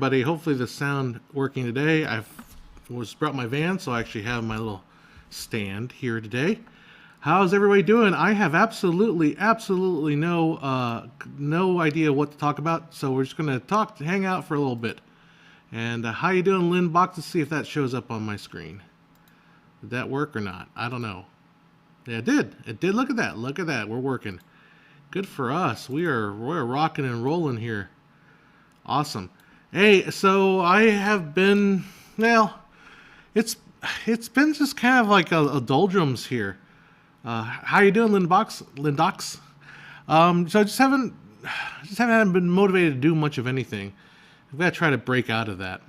everybody? Hopefully the sound working today. I've brought my van, so I actually have my little stand here today. How's everybody doing? I have absolutely no idea what to talk about, so we're just going to hang out for a little bit. And how you doing, Lynn Box? Let's see if that shows up on my screen. Did that work or not? I don't know. Yeah, it did. It did. Look at that. Look at that. We're working. Good for us. We're rocking and rolling here. Awesome. Hey, so I have been, well, it's been just kind of like a doldrums here. How you doing, Lindox? So I just haven't been motivated to do much of anything. I've got to try to break out of that.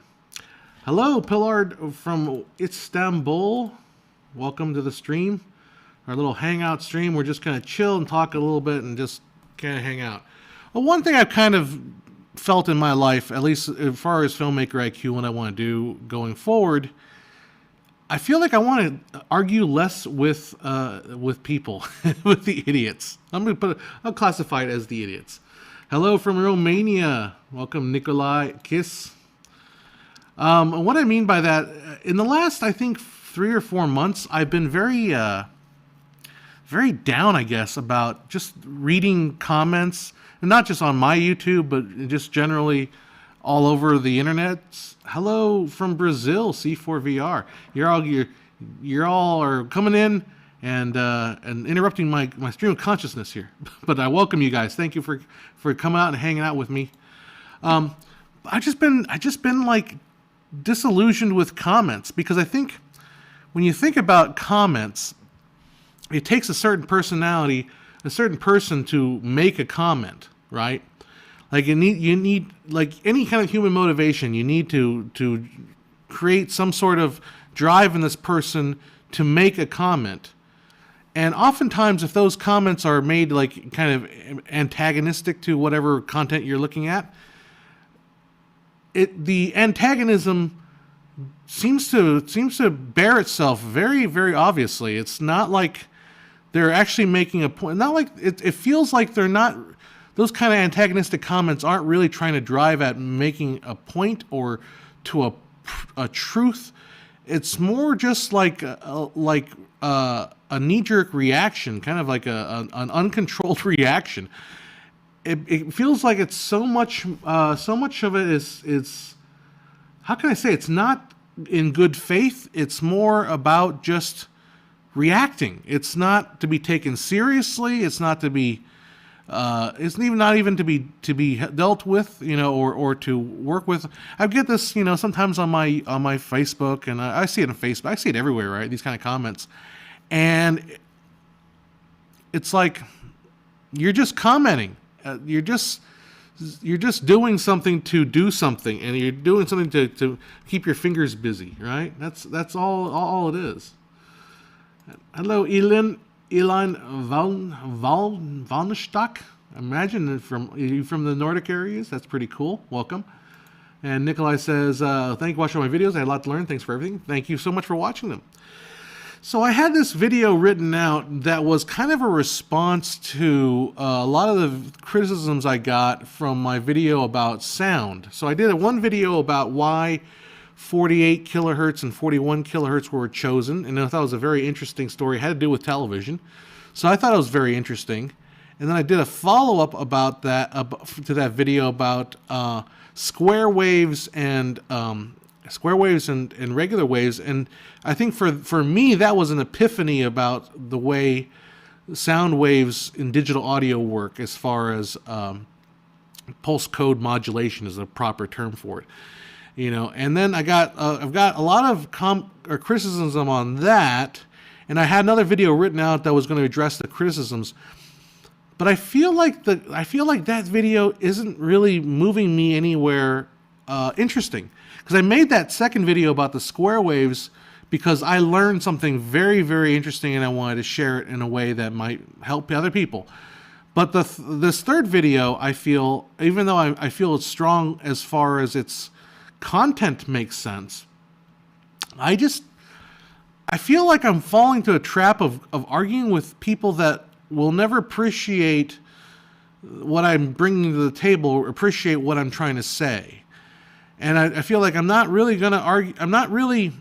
Hello, Pillard from Istanbul. Welcome to the stream. Our little hangout stream. We're just going to chill and talk a little bit and just kind of hang out. Well, one thing I've kind of felt in my life, at least as far as filmmaker IQ, what I want to do going forward, I feel like I want to argue less with people, with the idiots. I'll classify it as the idiots. Hello from Romania. Welcome, Nikolai Kiss. What I mean by that, in the last, I think, 3 or 4 months, I've been very down, I guess, about just reading comments, and not just on my YouTube, but just generally all over the internet. Hello from Brazil, C4VR. You're all are coming in and interrupting my stream of consciousness here. But I welcome you guys. Thank you for coming out and hanging out with me. I just been like disillusioned with comments, because I think when you think about comments, it takes a certain personality, a certain person to make a comment, right? Like you need like any kind of human motivation, you need to create some sort of drive in this person to make a comment. And oftentimes, if those comments are made like kind of antagonistic to whatever content you're looking at, the antagonism seems to bear itself very, very obviously. It's not like they're actually making a point. Not like it feels like they're not. Those kind of antagonistic comments aren't really trying to drive at making a point or to a truth. It's more just like a knee-jerk reaction, kind of like an uncontrolled reaction. It feels like it's so much of it is how can I say, it's not in good faith. It's more about just reacting. It's not to be taken seriously. It's not to be it's not even to be dealt with, or to work with. I get this, sometimes on my Facebook, and I see it on Facebook. I see it everywhere, right? These kind of comments, and it's like you're just commenting. You're just doing something to do something, and you're doing something to keep your fingers busy, right? That's all it is. Hello, Elin Valnstock. Imagine you from the Nordic areas. That's pretty cool. Welcome. And Nikolai says, thank you for watching my videos. I had a lot to learn. Thanks for everything. Thank you so much for watching them. So I had this video written out that was kind of a response to a lot of the criticisms I got from my video about sound. So I did one video about why 48 kilohertz and 41 kilohertz were chosen, and I thought it was a very interesting story. It had to do with television, so I thought it was very interesting. And then I did a follow-up about that to that video about square waves and regular waves. And I think for me, that was an epiphany about the way sound waves in digital audio work, as far as pulse code modulation is a proper term for it. And then I've got a lot of criticism on that, and I had another video written out that was going to address the criticisms. But I feel like that video isn't really moving me anywhere interesting, because I made that second video about the square waves because I learned something very, very interesting, and I wanted to share it in a way that might help other people. But this third video, I feel, even though I feel it's strong as far as its content makes sense, I feel like I'm falling to a trap of arguing with people that will never appreciate what I'm bringing to the table, or appreciate what I'm trying to say. And I feel like I'm not really going to argue. I'm not really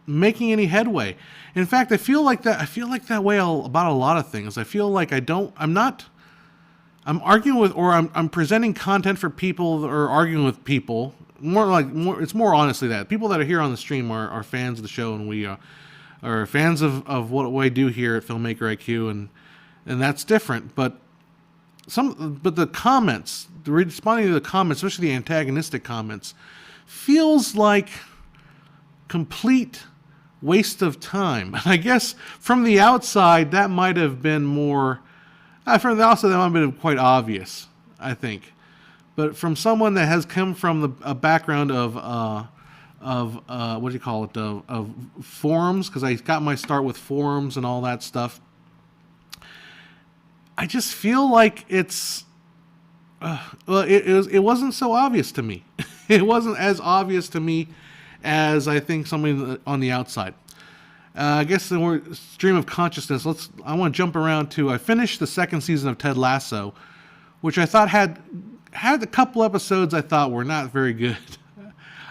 making any headway. In fact, I feel like that way about a lot of things. I feel like I'm arguing with, or I'm presenting content for people, or arguing with people. It's more honestly that people that are here on the stream are fans of the show, and we are fans of what I do here at Filmmaker IQ, and that's different. But the comments, responding to the comments, especially the antagonistic comments, feels like complete waste of time. And I guess from the outside, that might have been more. From the outside, that might have been quite obvious, I think. But from someone that has come from a background of what do you call it, of forums, because I got my start with forums and all that stuff, I just feel like it wasn't so obvious to me. It wasn't as obvious to me as I think somebody on the outside. I guess the stream of consciousness. I want to jump around to. I finished the second season of Ted Lasso, which I thought had a couple episodes I thought were not very good.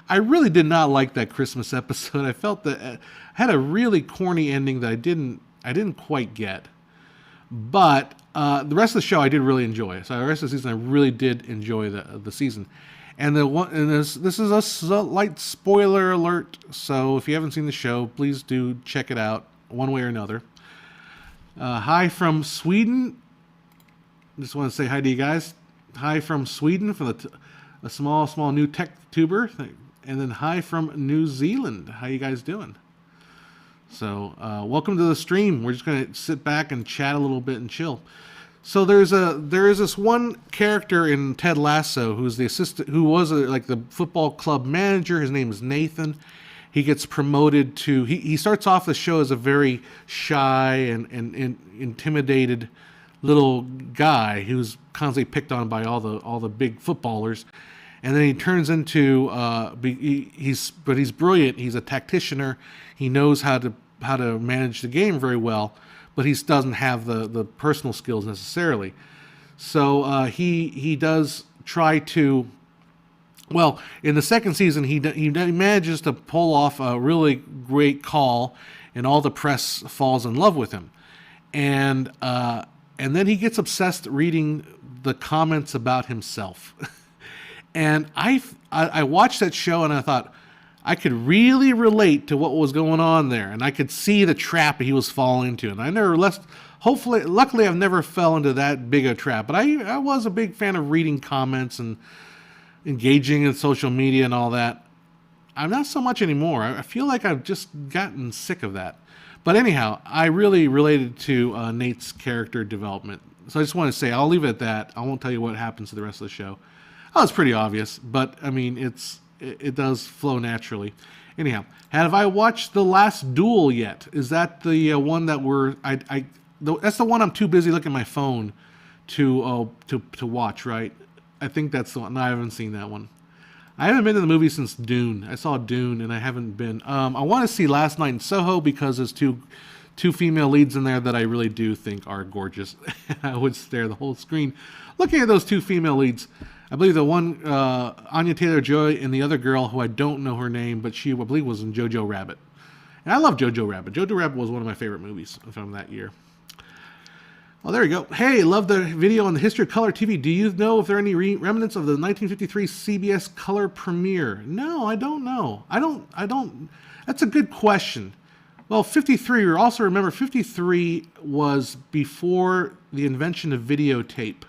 I really did not like that Christmas episode. I felt that it had a really corny ending that I didn't quite get. But the rest of the show I did really enjoy. So the rest of the season I really did enjoy the season. And this is a slight spoiler alert. So if you haven't seen the show, please do check it out one way or another. Hi from Sweden. Just want to say hi to you guys. Hi from Sweden for a small new tech tuber, and then hi from New Zealand. How you guys doing? So welcome to the stream. We're just gonna sit back and chat a little bit and chill. So there is this one character in Ted Lasso who's the assistant, who was like the football club manager. His name is Nathan. He gets promoted to. He starts off the show as a very shy and intimidated little guy who's constantly picked on by all the big footballers, and then he turns into he's brilliant. He's a tacticianer. He knows how to manage the game very well, but he doesn't have the personal skills necessarily. So he does try to. Well, in the second season, he manages to pull off a really great call, and all the press falls in love with him, and then he gets obsessed reading the comments about himself. And I watched that show and I thought I could really relate to what was going on there, and I could see the trap he was falling into. And I never luckily I've never fell into that big a trap, but I was a big fan of reading comments and engaging in social media and all that. I'm not so much anymore. I feel like I've just gotten sick of that. But anyhow, I really related to Nate's character development. So I just want to say, I'll leave it at that. I won't tell you what happens to the rest of the show. Oh, it's pretty obvious, but I mean, it does flow naturally. Anyhow, have I watched The Last Duel yet? Is that the one that that's the one I'm too busy looking at my phone to watch, right? I think that's the one. No, I haven't seen that one. I haven't been to the movie since Dune. I saw Dune, and I haven't been. I want to see Last Night in Soho because there's two female leads in there that I really do think are gorgeous. I would stare the whole screen looking at those two female leads. I believe the one, Anya Taylor-Joy, and the other girl, who I don't know her name, but she, I believe, was in Jojo Rabbit. And I love Jojo Rabbit. Jojo Rabbit was one of my favorite movies from that year. Well, there you go. Hey, love the video on the history of color TV. Do you know if there are any remnants of the 1953 CBS color premiere? No, I don't know. I don't. That's a good question. Well, 53, we also remember 53 was before the invention of videotape,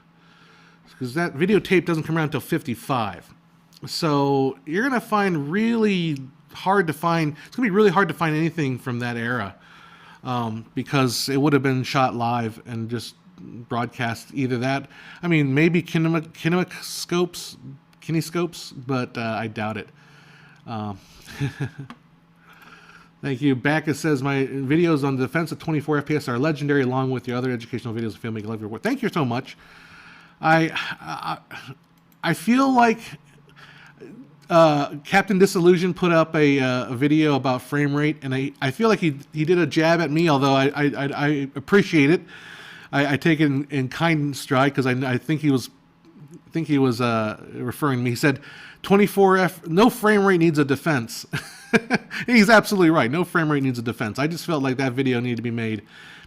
because that videotape doesn't come around until 55. So you're going to find really hard to find, it's going to be really hard to find anything from that era, because it would have been shot live and just broadcast either that. I mean, maybe kinescopes, but I doubt it. Thank you. Backus says, my videos on the defense of 24 FPS are legendary, along with your other educational videos of filmmaking. Love your work. Thank you so much. I feel like Captain Disillusion put up a video about frame rate, and I feel like he did a jab at me, although I appreciate it. I take it in kind stride, because I think he was referring to me. He said, no frame rate needs a defense. He's absolutely right. No frame rate needs a defense. I just felt like that video needed to be made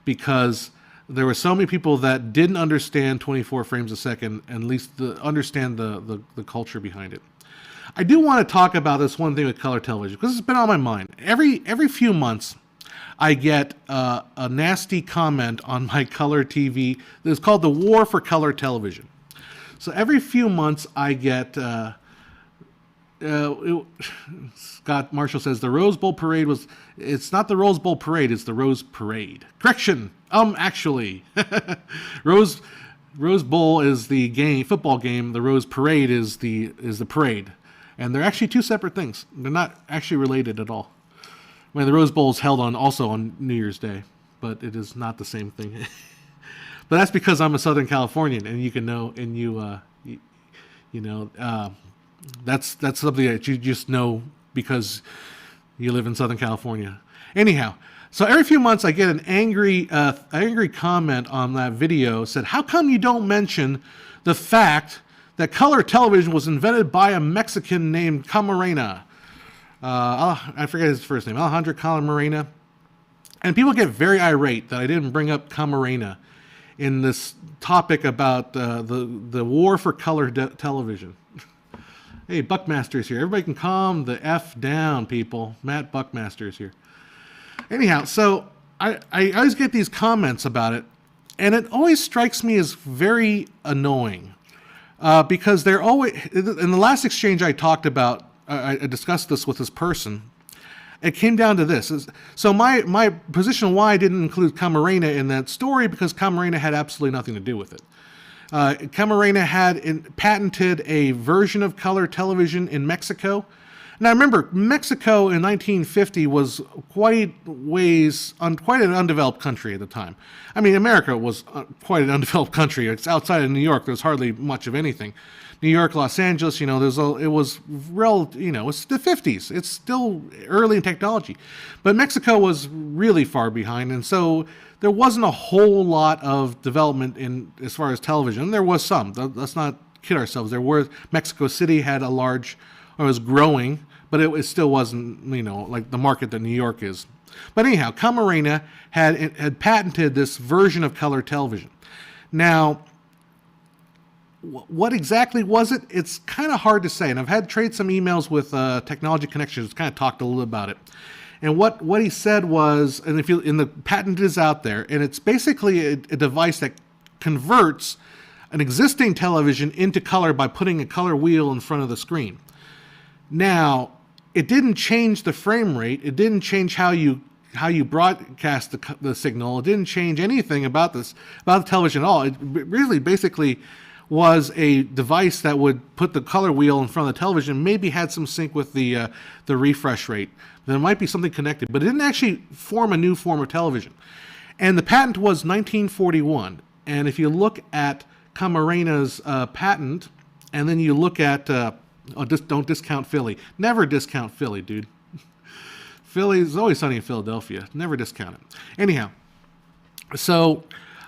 because there were so many people that didn't understand 24 frames a second, and at least understand the culture behind it. I do want to talk about this one thing with color television because it's been on my mind. Every few months, I get a nasty comment on my color TV. It's called the War for Color Television. So every few months, I get... Scott Marshall says the Rose Bowl parade it's not the Rose Bowl parade, it's the Rose Parade. Correction. Actually. Rose Bowl is the football game. The Rose Parade is the parade. And they're actually two separate things. They're not actually related at all. I mean, the Rose Bowl is held also on New Year's Day, but it is not the same thing. But that's because I'm a Southern Californian, and you can know, and that's something that you just know because you live in Southern California. Anyhow, so every few months I get an angry comment on that video. Said, how come you don't mention the fact that color television was invented by a Mexican named Camarena? I forget his first name, Alejandro Camarena. And people get very irate that I didn't bring up Camarena in this topic about the war for color television. Hey, Buckmaster's here. Everybody can calm the F down, people. Matt Buckmaster is here. Anyhow, so I always get these comments about it, and it always strikes me as very annoying because they're always... In the last exchange I talked about, I discussed this with this person. It came down to this. So my position why I didn't include Camarena in that story, because Camarena had absolutely nothing to do with it. Camarena had patented a version of color television in Mexico. Now remember, Mexico in 1950 was quite an undeveloped country at the time. I mean, America was quite an undeveloped country. It's outside of New York. There's hardly much of anything. New York, Los Angeles, it's the 50s. It's still early in technology. But Mexico was really far behind, and so there wasn't a whole lot of development as far as television. There was some. Let's not kid ourselves. Mexico City was growing, but it still wasn't, like the market that New York is. But anyhow, Camarena had patented this version of color television. Now, what exactly was it? It's kind of hard to say, and I've had trade some emails with Technology Connections, kind of talked a little about it. And what he said was, and the patent is out there, and it's basically a device that converts an existing television into color by putting a color wheel in front of the screen. Now, it didn't change the frame rate. It didn't change how you broadcast the signal. It didn't change anything about the television at all. It really basically was a device that would put the color wheel in front of the television, maybe had some sync with the refresh rate. There might be something connected, but it didn't actually form a new form of television. And the patent was 1941. And if you look at Camarena's patent, and then you look at, don't discount Philly. Never discount Philly, dude. Philly is always sunny in Philadelphia. Never discount it. Anyhow, so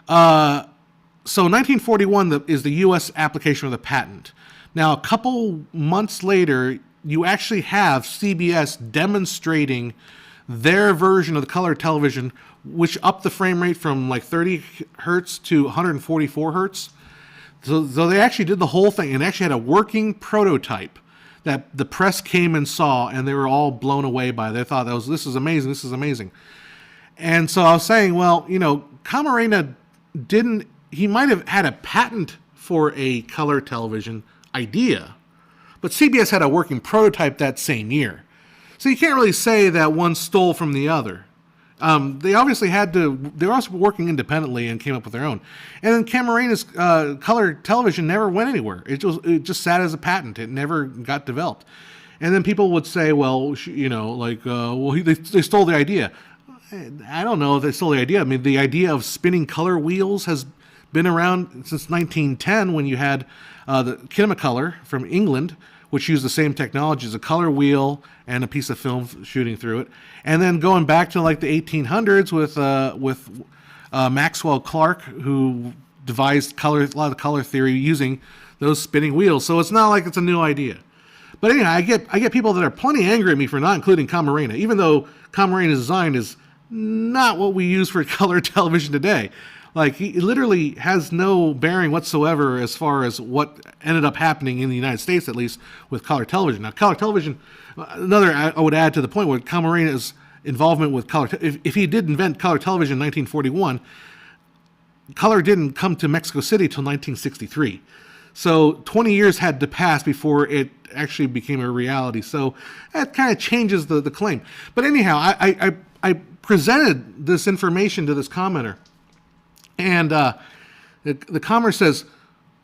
1941 is the U.S. application of the patent. Now, a couple months later, you actually have CBS demonstrating their version of the color television, which upped the frame rate from like 30 hertz to 144 hertz. So they actually did the whole thing and actually had a working prototype that the press came and saw, and they were all blown away by it. They thought this is amazing, this is amazing. And so I was saying, well, Camarena he might have had a patent for a color television idea, but CBS had a working prototype that same year. So you can't really say that one stole from the other. They obviously they were also working independently and came up with their own. And then Camarena's color television never went anywhere. It just sat as a patent. It never got developed. And then people would say, well, they stole the idea. I don't know if they stole the idea. I mean, the idea of spinning color wheels has been around since 1910 when you had the Kinemacolor from England, which used the same technology as a color wheel and a piece of film shooting through it. And then going back to like the 1800s with Maxwell Clark, who devised a lot of color theory using those spinning wheels. So it's not like it's a new idea. But anyhow, I get people that are plenty angry at me for not including Camarena, even though Camarena's design is not what we use for color television today. Like, he literally has no bearing whatsoever as far as what ended up happening in the United States, at least, with color television. Now, color television, another I would add to the point with Camarena's involvement with color. If he did invent color television in 1941, color didn't come to Mexico City till 1963. So 20 years had to pass before it actually became a reality. So that kind of changes the claim. But anyhow, I presented this information to this commenter. And the commenter says,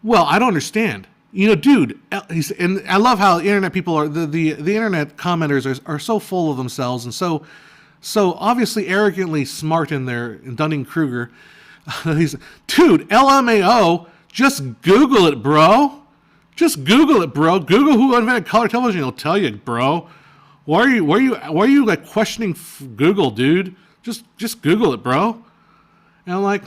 well, I don't understand. You know, dude, and I love how internet people are, the internet commenters are so full of themselves and so obviously arrogantly smart in their Dunning-Kruger. He's, dude, LMAO, just Google it, bro. Just Google it, bro. Google who invented color television. It'll tell you, bro. Why are you like questioning Google, dude? Just Google it, bro. And I'm like,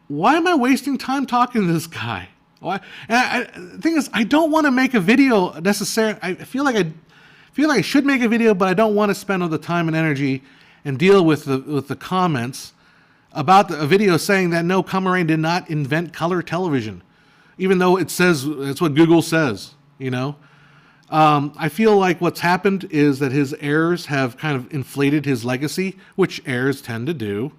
why am I wasting time talking to this guy? Why? And the thing is, I don't want to make a video necessarily. I feel like I should make a video, but I don't want to spend all the time and energy and deal with the comments about a video saying that no, Camarena did not invent color television, even though it says it's what Google says. You know, I feel like what's happened is that his errors have kind of inflated his legacy, which errors tend to do.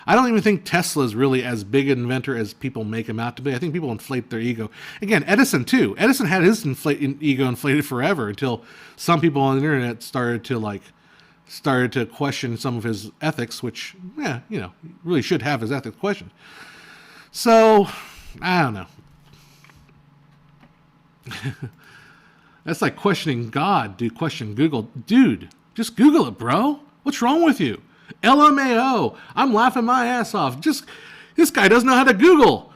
I don't even think Tesla is really as big an inventor as people make him out to be. I think people inflate their ego. Again, Edison too. Edison had his ego inflated forever until some people on the internet started to question some of his ethics, which, yeah, you know, really should have his ethics questioned. So, I don't know. That's like questioning God, dude. Question Google. Dude, just Google it, bro. What's wrong with you? LMAO. I'm laughing my ass off. This guy doesn't know how to Google.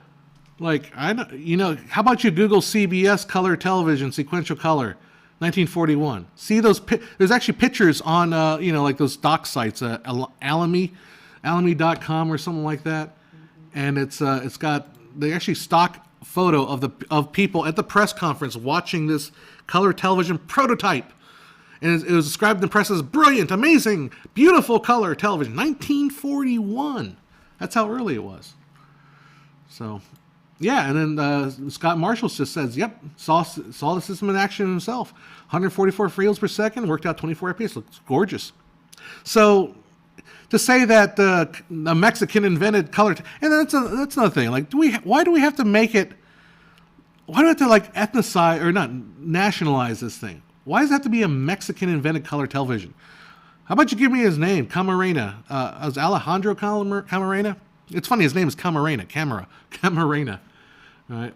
Like, how about you Google CBS color television, sequential color, 1941. See those, there's actually pictures on, like those doc sites, Alamy.com or something like that. And it's got, they actually stock photo of people at the press conference watching this color television prototype. And it was described in the press as brilliant, amazing, beautiful color television. 1941. That's how early it was. So, yeah. And then Scott Marshall just says, yep, saw the system in action himself. 144 frames per second, worked out 24 FPS. Looks gorgeous. So, to say that a Mexican invented color, and that's another thing. Like, why do we have to make it? Why do we have to like ethnicize or not nationalize this thing? Why does it have to be a Mexican invented color television? How about you give me his name, Camarena? Is Alejandro Camarena? It's funny, his name is Camarena. Camarena. All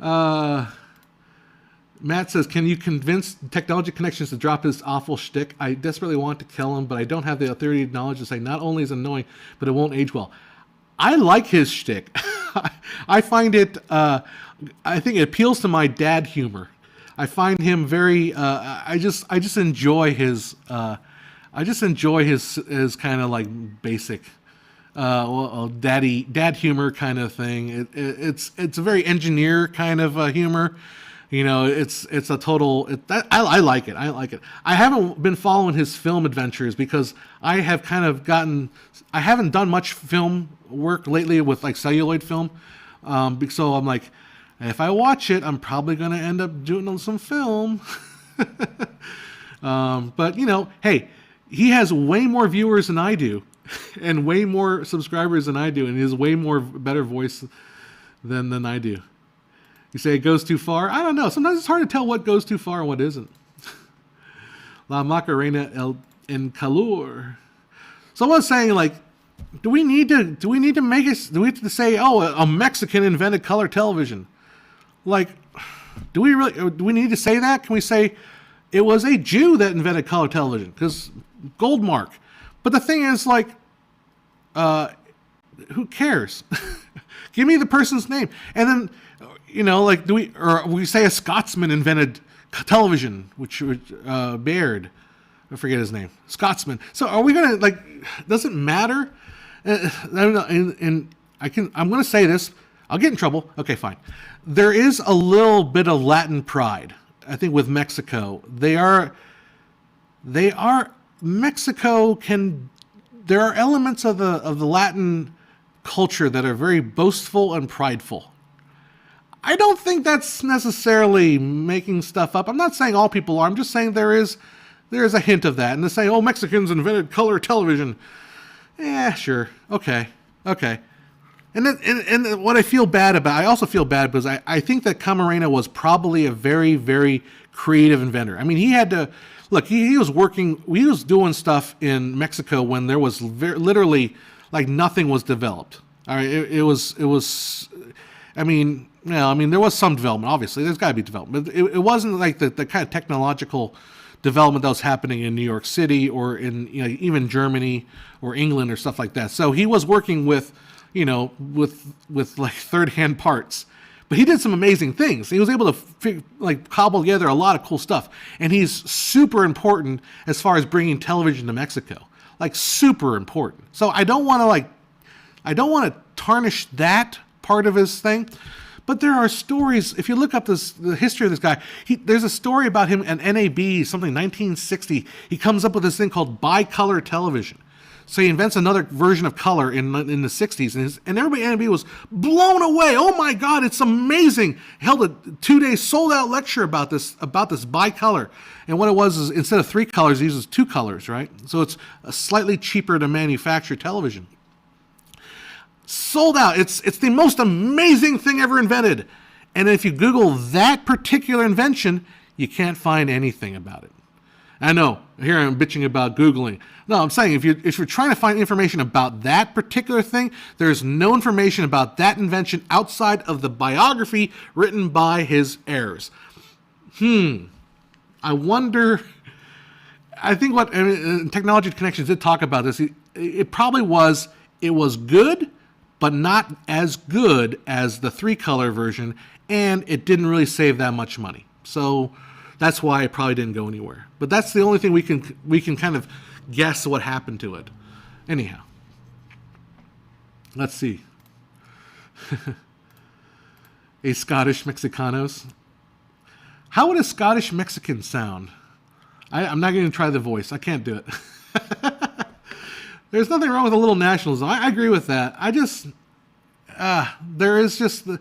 right. Matt says, can you convince Technology Connections to drop his awful shtick? I desperately want to kill him, but I don't have the authority and knowledge to say not only is it annoying, but it won't age well. I like his shtick. I find it, I think it appeals to my dad humor. I find him very, I just enjoy his his kind of like basic, dad humor kind of thing. It's a very engineer kind of humor. You know, it's a total. I like it. I haven't been following his film adventures because I have kind of I haven't done much film work lately with like celluloid film. So I'm like, if I watch it, I'm probably going to end up doing some film. But you know, hey, he has way more viewers than I do, and way more subscribers than I do, and he has way more better voice than I do. You say it goes too far? I don't know. Sometimes it's hard to tell what goes too far and what isn't. La Macarena en calor. Someone's saying like, do we need to say, oh, a Mexican invented color television? Like, do we need to say that? Can we say it was a Jew that invented color television? Because Goldmark. But the thing is, like, who cares? Give me the person's name. And then, you know, like, we say a Scotsman invented television, which Baird, I forget his name, Scotsman. So are we gonna like? Does it matter? I don't know. And I'm gonna say this. I'll get in trouble. Okay, fine. There is a little bit of Latin pride, I think, with Mexico. Mexico can, there are elements of the Latin culture that are very boastful and prideful. I don't think that's necessarily making stuff up. I'm not saying all people are. I'm just saying there is a hint of that. And to say, oh, Mexicans invented color television. Yeah, sure. Okay. And what I feel bad about, I also feel bad because I think that Camarena was probably a very, very creative inventor. I mean, he had to, look, he was doing stuff in Mexico when there was literally like nothing was developed. All right, it was, I mean, there was some development, obviously. There's got to be development. But it wasn't like the kind of technological development that was happening in New York City or in even Germany or England or stuff like that. So he was working with like third-hand parts. But he did some amazing things. He was able to cobble together a lot of cool stuff. And he's super important as far as bringing television to Mexico. Like, super important. So I don't want to tarnish that part of his thing. But there are stories, if you look up the history of this guy, there's a story about him at NAB, something 1960. He comes up with this thing called bicolor television. So he invents another version of color in the 60s, and everybody at NAB was blown away. Oh my God, it's amazing! He held a 2-day sold-out lecture about this bicolor. And what it was is instead of 3 colors, he uses 2 colors, right? So it's slightly cheaper to manufacture television. Sold out. It's the most amazing thing ever invented. And if you Google that particular invention, you can't find anything about it. I know, here I'm bitching about Googling. No, I'm saying if you're trying to find information about that particular thing, there's no information about that invention outside of the biography written by his heirs. I wonder, I think Technology Connections did talk about this. It was good, but not as good as the 3-color version, and it didn't really save that much money. So that's why it probably didn't go anywhere. But that's the only thing we can kind of guess what happened to it. Anyhow, let's see. A Scottish Mexicanos. How would a Scottish Mexican sound? I'm not going to try the voice. I can't do it. There's nothing wrong with a little nationalism. I agree with that. I just, there is just the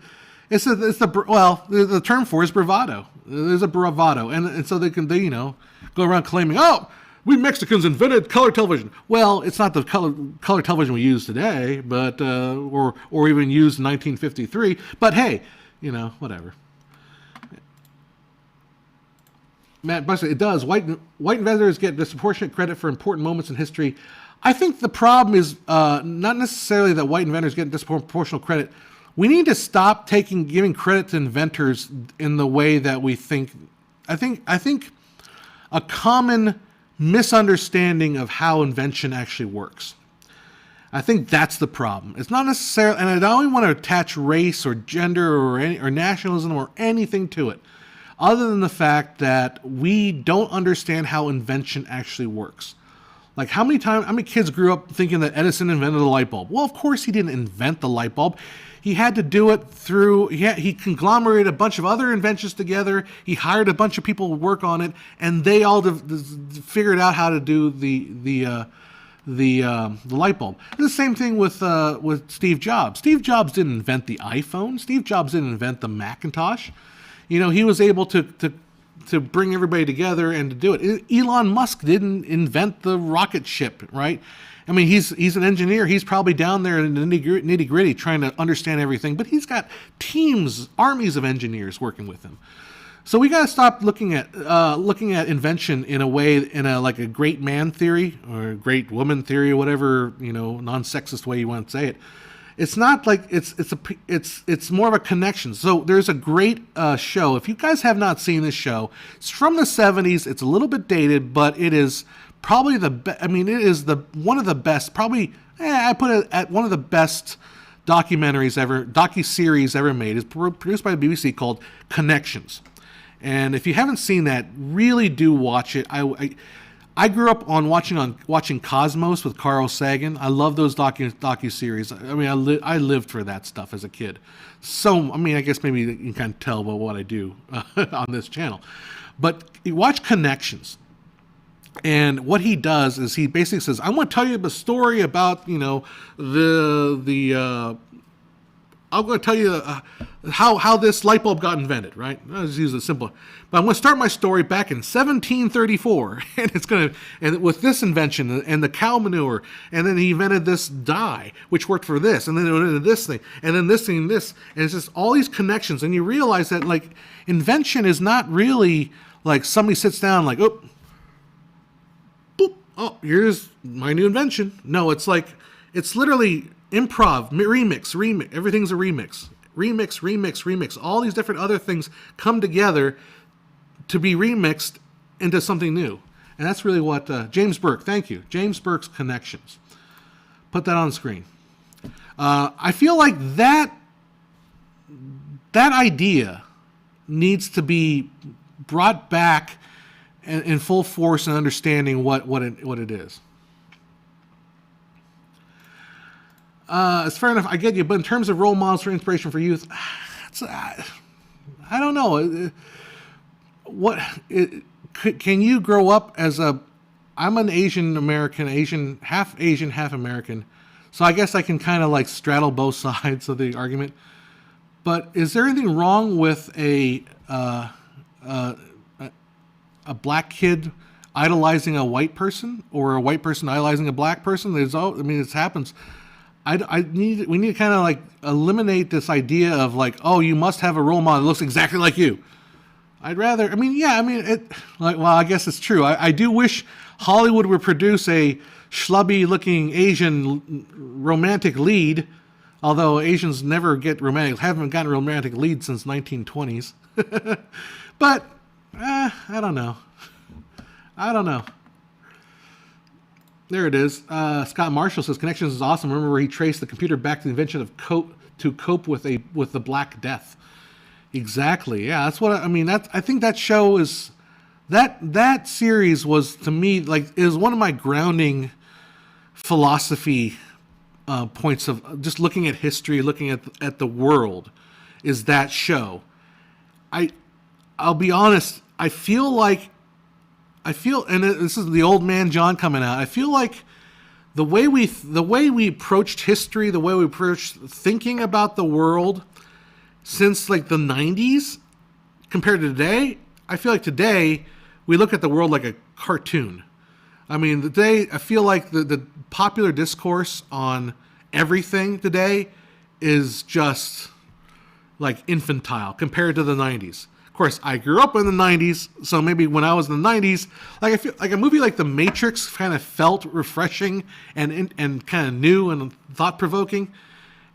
term for it is bravado. There's a bravado, and so they go around claiming, oh, we Mexicans invented color television. Well, it's not the color television we use today, but or even used in 1953. But hey, whatever. Matt Buxley, it does. White inventors get disproportionate credit for important moments in history. I think the problem is not necessarily that white inventors get disproportionate credit. We need to stop giving credit to inventors in the way that we think. I think a common misunderstanding of how invention actually works. I think that's the problem. It's not necessarily, and I don't want to attach race or gender or nationalism or anything to it, other than the fact that we don't understand how invention actually works. Like how many kids grew up thinking that Edison invented the light bulb? Well, of course he didn't invent the light bulb. He had to do it through, he conglomerated a bunch of other inventions together. He hired a bunch of people to work on it, and they all figured out how to do the light bulb. It's the same thing with Steve Jobs. Steve Jobs didn't invent the iPhone. Steve Jobs didn't invent the Macintosh. He was able to bring everybody together and to do it. Elon Musk didn't invent the rocket ship, right? I mean, he's an engineer. He's probably down there in the nitty gritty trying to understand everything, but he's got teams, armies of engineers working with him. So we got to stop looking at invention in a way, like a great man theory or a great woman theory or whatever, non-sexist way you want to say it. It's not like it's more of a connection. So there's a great show. If you guys have not seen this show, it's from the 70s. It's a little bit dated, but it is probably one of the best. Probably I put it at one of the best docuseries ever made. It's produced by the BBC called Connections. And if you haven't seen that, really do watch it. I grew up on watching Cosmos with Carl Sagan. I love those docu-series. I mean, I lived for that stuff as a kid. So, I mean, I guess maybe you can kind of tell by what I do on this channel. But you watch Connections. And what he does is he basically says, I want to tell you a story about, I'm going to tell you how this light bulb got invented, right? I'll just use it simple. But I'm going to start my story back in 1734, and with this invention and the cow manure, and then he invented this dye, which worked for this, and then it invented this thing, and then this thing, and this, and it's just all these connections, and you realize that like invention is not really like somebody sits down like, oh, boop, oh, here's my new invention. No, it's like it's literally improv, remix, everything's a remix. All these different other things come together to be remixed into something new. And that's really what James Burke, thank you, James Burke's Connections. Put that on screen. I feel like that idea needs to be brought back in full force and understanding what it is. It's fair enough, I get you, but in terms of role models for inspiration for youth, I don't know. Can you grow up as I'm an Asian American, half American, so I guess I can kind of like straddle both sides of the argument. But is there anything wrong with a black kid idolizing a white person, or a white person idolizing a black person? It happens. We need to kind of like eliminate this idea of like, oh, you must have a role model that looks exactly like you. I guess it's true. I do wish Hollywood would produce a schlubby looking Asian romantic lead, although Asians haven't gotten romantic lead since 1920s. But, I don't know. There it is. Scott Marshall says Connections is awesome. Remember where he traced the computer back to the invention of to cope with the Black Death. Exactly. Yeah, that's what I mean. I think that show is that series was, to me, like, is one of my grounding philosophy points of just looking at history, looking at the world. Is that show? I'll be honest. I feel, and this is the old man John coming out. I feel like the way we approached history, the way we approached thinking about the world since like the 90s compared to today, I feel like today we look at the world like a cartoon. I mean, I feel like the popular discourse on everything today is just like infantile compared to the 90s. Of course, I grew up in the 90s, so maybe when I was in the 90s, like I feel like a movie like The Matrix kind of felt refreshing and kind of new and thought-provoking.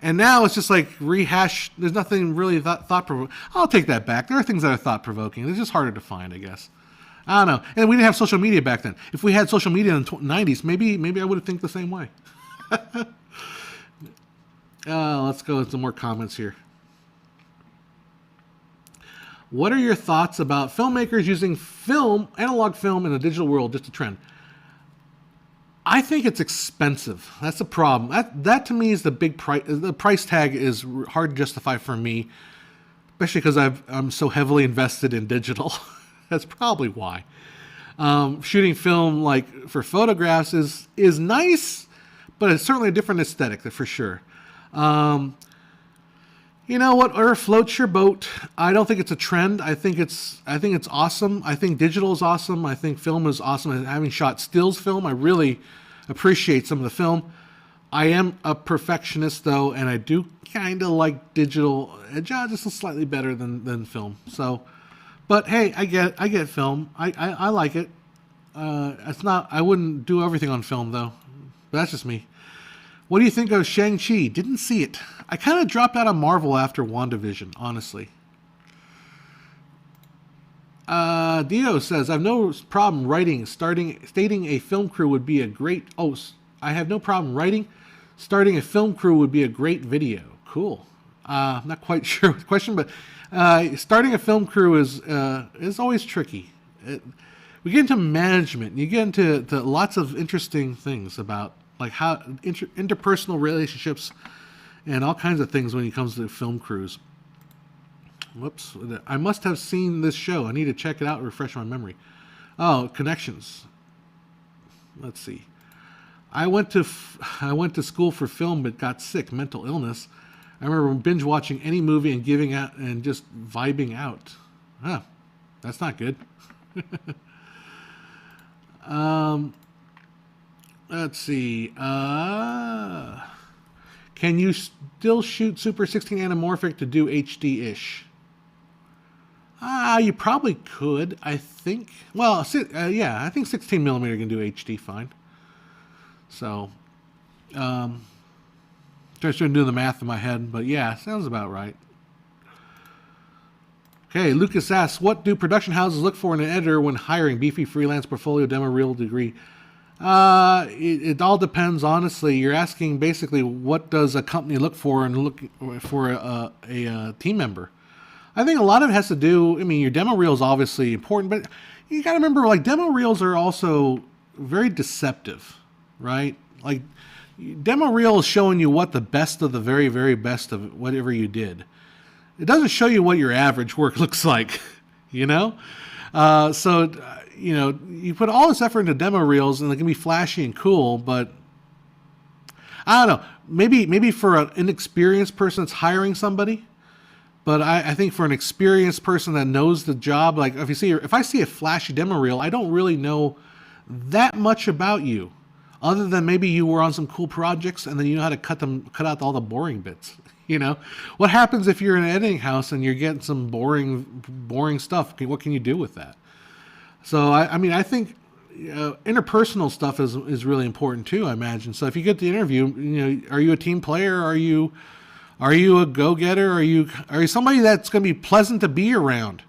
And now it's just like rehash. There's nothing really thought-provoking. I'll take that back. There are things that are thought-provoking. It's just harder to find, I guess. I don't know. And we didn't have social media back then. If we had social media in the 90s, maybe I would have think the same way. Let's go with some more comments here. What are your thoughts about filmmakers using analog film in the digital world? Just a trend. I think it's expensive. That's the problem. That to me is the big price. The price tag is hard to justify for me, especially because I'm so heavily invested in digital. That's probably why. Shooting film like for photographs is nice, but it's certainly a different aesthetic for sure. You know, whatever floats your boat. I don't think it's a trend. I think it's awesome. I think digital is awesome. I think film is awesome. And having shot stills film, I really appreciate some of the film. I am a perfectionist though, and I do kind of like digital just slightly better than film. So, but hey, I get film. I like it. It's not. I wouldn't do everything on film though. But that's just me. What do you think of Shang-Chi? Didn't see it. I kind of dropped out of Marvel after WandaVision, honestly. Dio says, I have no problem stating a film crew would be a great... I have no problem starting a film crew would be a great video. Cool. I'm not quite sure what the question, but starting a film crew is always tricky. we get into management. You get into lots of interesting things about like how interpersonal relationships and all kinds of things when it comes to film crews. Whoops. I must have seen this show. I need to check it out and refresh my memory. Oh, connections. Let's see. I went to school for film but got sick, mental illness. I remember binge watching any movie and giving out and just vibing out. Huh. That's not good. Let's see. Can you still shoot Super 16 anamorphic to do HD-ish? You probably could, I think. Well, yeah, I think 16 millimeter can do HD fine. So, just trying to do the math in my head, but yeah, sounds about right. Okay, Lucas asks, what do production houses look for in an editor when hiring? Beefy, freelance, portfolio, demo reel, degree? It all depends, honestly. You're asking basically what does a company look for and look for a team member. I think a lot of it has to do, I mean, your demo reel is obviously important, but you got to remember, like, demo reels are also very deceptive, right? Like, demo reel is showing you what the best of the very, very best of whatever you did. It doesn't show you what your average work looks like, you know? You know, you put all this effort into demo reels and they can be flashy and cool, but I don't know. Maybe for an inexperienced person that's hiring somebody, but I think for an experienced person that knows the job, like if I see a flashy demo reel, I don't really know that much about you, other than maybe you were on some cool projects and then you know how to cut out all the boring bits. You know, what happens if you're in an editing house and you're getting some boring stuff? What can you do with that? So I mean, I think interpersonal stuff is really important too, I imagine. So if you get the interview, you know, are you a team player? Are you a go-getter? Are you somebody that's going to be pleasant to be around?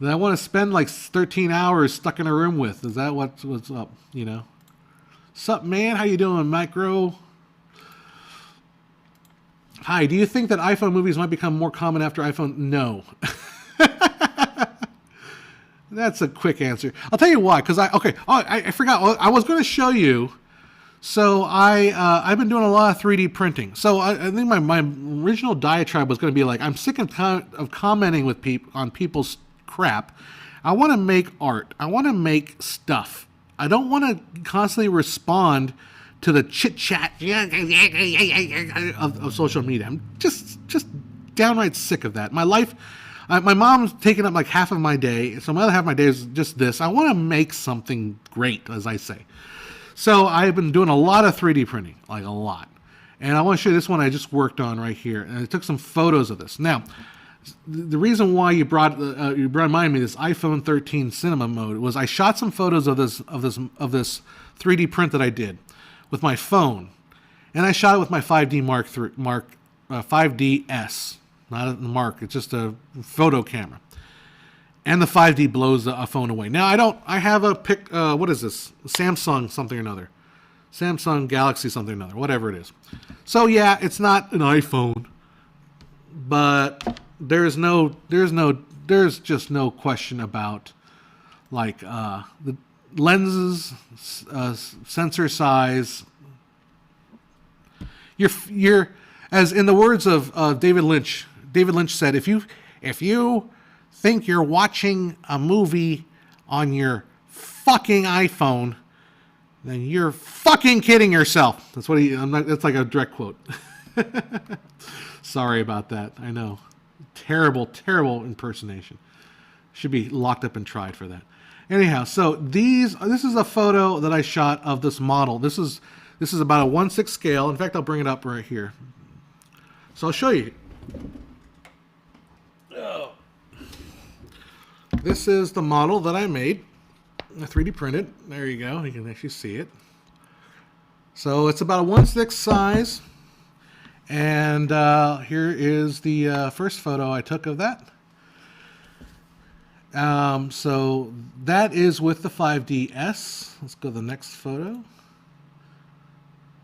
That I want to spend like 13 hours stuck in a room with? Is that what's up? You know, sup, man? How you doing, Micro? Hi. Do you think that iPhone movies might become more common after iPhone? No. That's a quick answer. I'll tell you why. Because I forgot. I was going to show you. So I've been doing a lot of 3D printing. So I think my original diatribe was going to be like, I'm sick of commenting with on people's crap. I want to make art. I want to make stuff. I don't want to constantly respond to the chit chat of social media. I'm just downright sick of that. My life. My mom's taking up like half of my day, so my other half of my day is just this. I want to make something great, as I say. So I've been doing a lot of 3D printing, like a lot. And I want to show you this one I just worked on right here. And I took some photos of this. Now, the reason why you reminded me of this iPhone 13 cinema mode was I shot some photos of this 3D print that I did with my phone, and I shot it with my 5DS. Not a Mark, it's just a photo camera. And the 5D blows a phone away. Now, I have a what is this? Samsung something or another. Samsung Galaxy something or another, whatever it is. So yeah, it's not an iPhone, but there's just no question about like the lenses, sensor size. You're as in the words of David Lynch. David Lynch said, if you think you're watching a movie on your fucking iPhone, then you're fucking kidding yourself. That's what that's like a direct quote. Sorry about that. I know. Terrible, terrible impersonation. Should be locked up and tried for that. Anyhow, so this is a photo that I shot of this model. This is about a 1/6 scale. In fact, I'll bring it up right here. So I'll show you. This is the model that I made. I 3D printed. There you go. You can actually see it. So it's about a 1/6 size. And here is the first photo I took of that. So that is with the 5DS. Let's go to the next photo.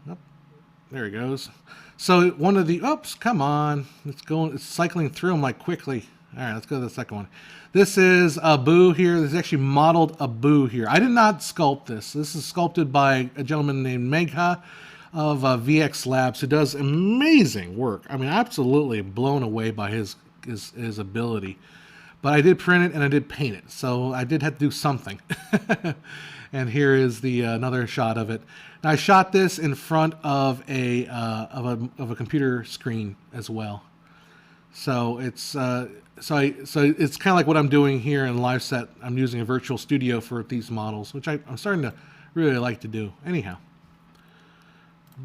Oh, there he goes. So one of the, oops, come on. It's cycling through them like quickly. All right, let's go to the second one. This is a boo here. This is actually modeled a boo here. I did not sculpt this. This is sculpted by a gentleman named Megha of VX Labs, who does amazing work. I mean, absolutely blown away by his ability. But I did print it and I did paint it, so I did have to do something. And here is the another shot of it. Now, I shot this in front of a computer screen as well. So it's so it's kind of like what I'm doing here in Live Set. I'm using a virtual studio for these models, which I'm starting to really like to do. Anyhow,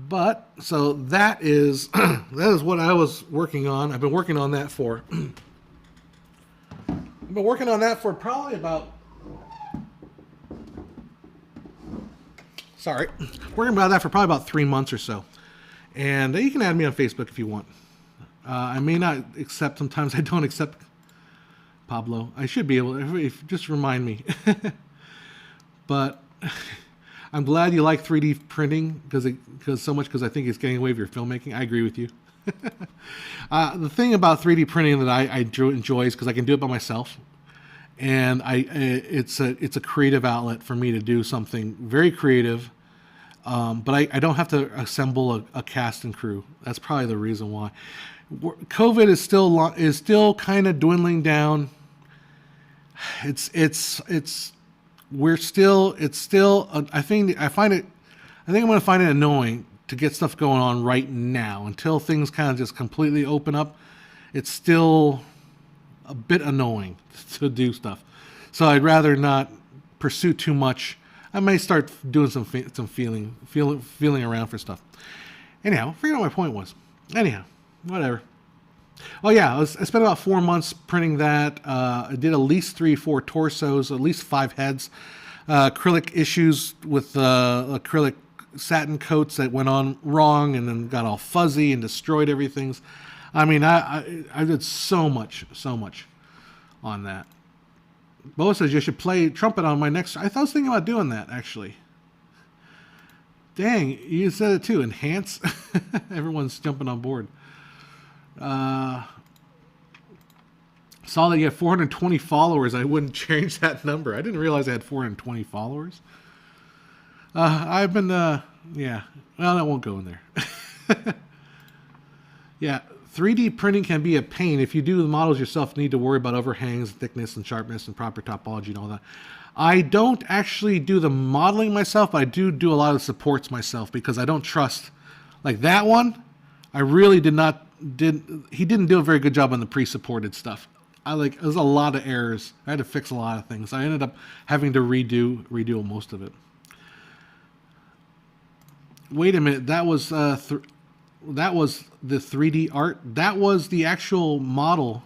but so that is that is what I was working on. I've been working on that for probably about. Sorry, working about that for probably about 3 months or so. And you can add me on Facebook if you want. I may not accept. Sometimes I don't accept Pablo. I should be able to. If just remind me. But I'm glad you like 3D printing because I think it's getting away with your filmmaking. I agree with you. The thing about 3D printing that I enjoy is because I can do it by myself, and it's a creative outlet for me to do something very creative. But I don't have to assemble a cast and crew. That's probably the reason why. COVID is still kind of dwindling down. I think I'm going to find it annoying to get stuff going on right now until things kind of just completely open up. It's still a bit annoying to do stuff, so I'd rather not pursue too much. I may start doing some feeling around for stuff. Anyhow, I forget what my point was. Anyhow, whatever. Oh yeah, I spent about 4 months printing that. I did at least 3-4 torsos, at least 5 heads. Acrylic issues with acrylic satin coats that went on wrong and then got all fuzzy and destroyed everything. I mean, I did so much on that. Bo says you should play trumpet on my next. I was thinking about doing that actually. Dang, you said it too. Enhance. Everyone's jumping on board. Saw that you have 420 followers. I wouldn't change that number. I didn't realize I had 420 followers. I've been, yeah. Well, that won't go in there. Yeah, 3D printing can be a pain. If you do the models yourself, you need to worry about overhangs, thickness, and sharpness, and proper topology, and all that. I don't actually do the modeling myself, but I do a lot of the supports myself because I don't trust. Like that one, I really he didn't do a very good job on the pre-supported stuff. There's a lot of errors. I had to fix a lot of things. I ended up having to redo most of it. Wait a minute, that was the 3D art. That was the actual model.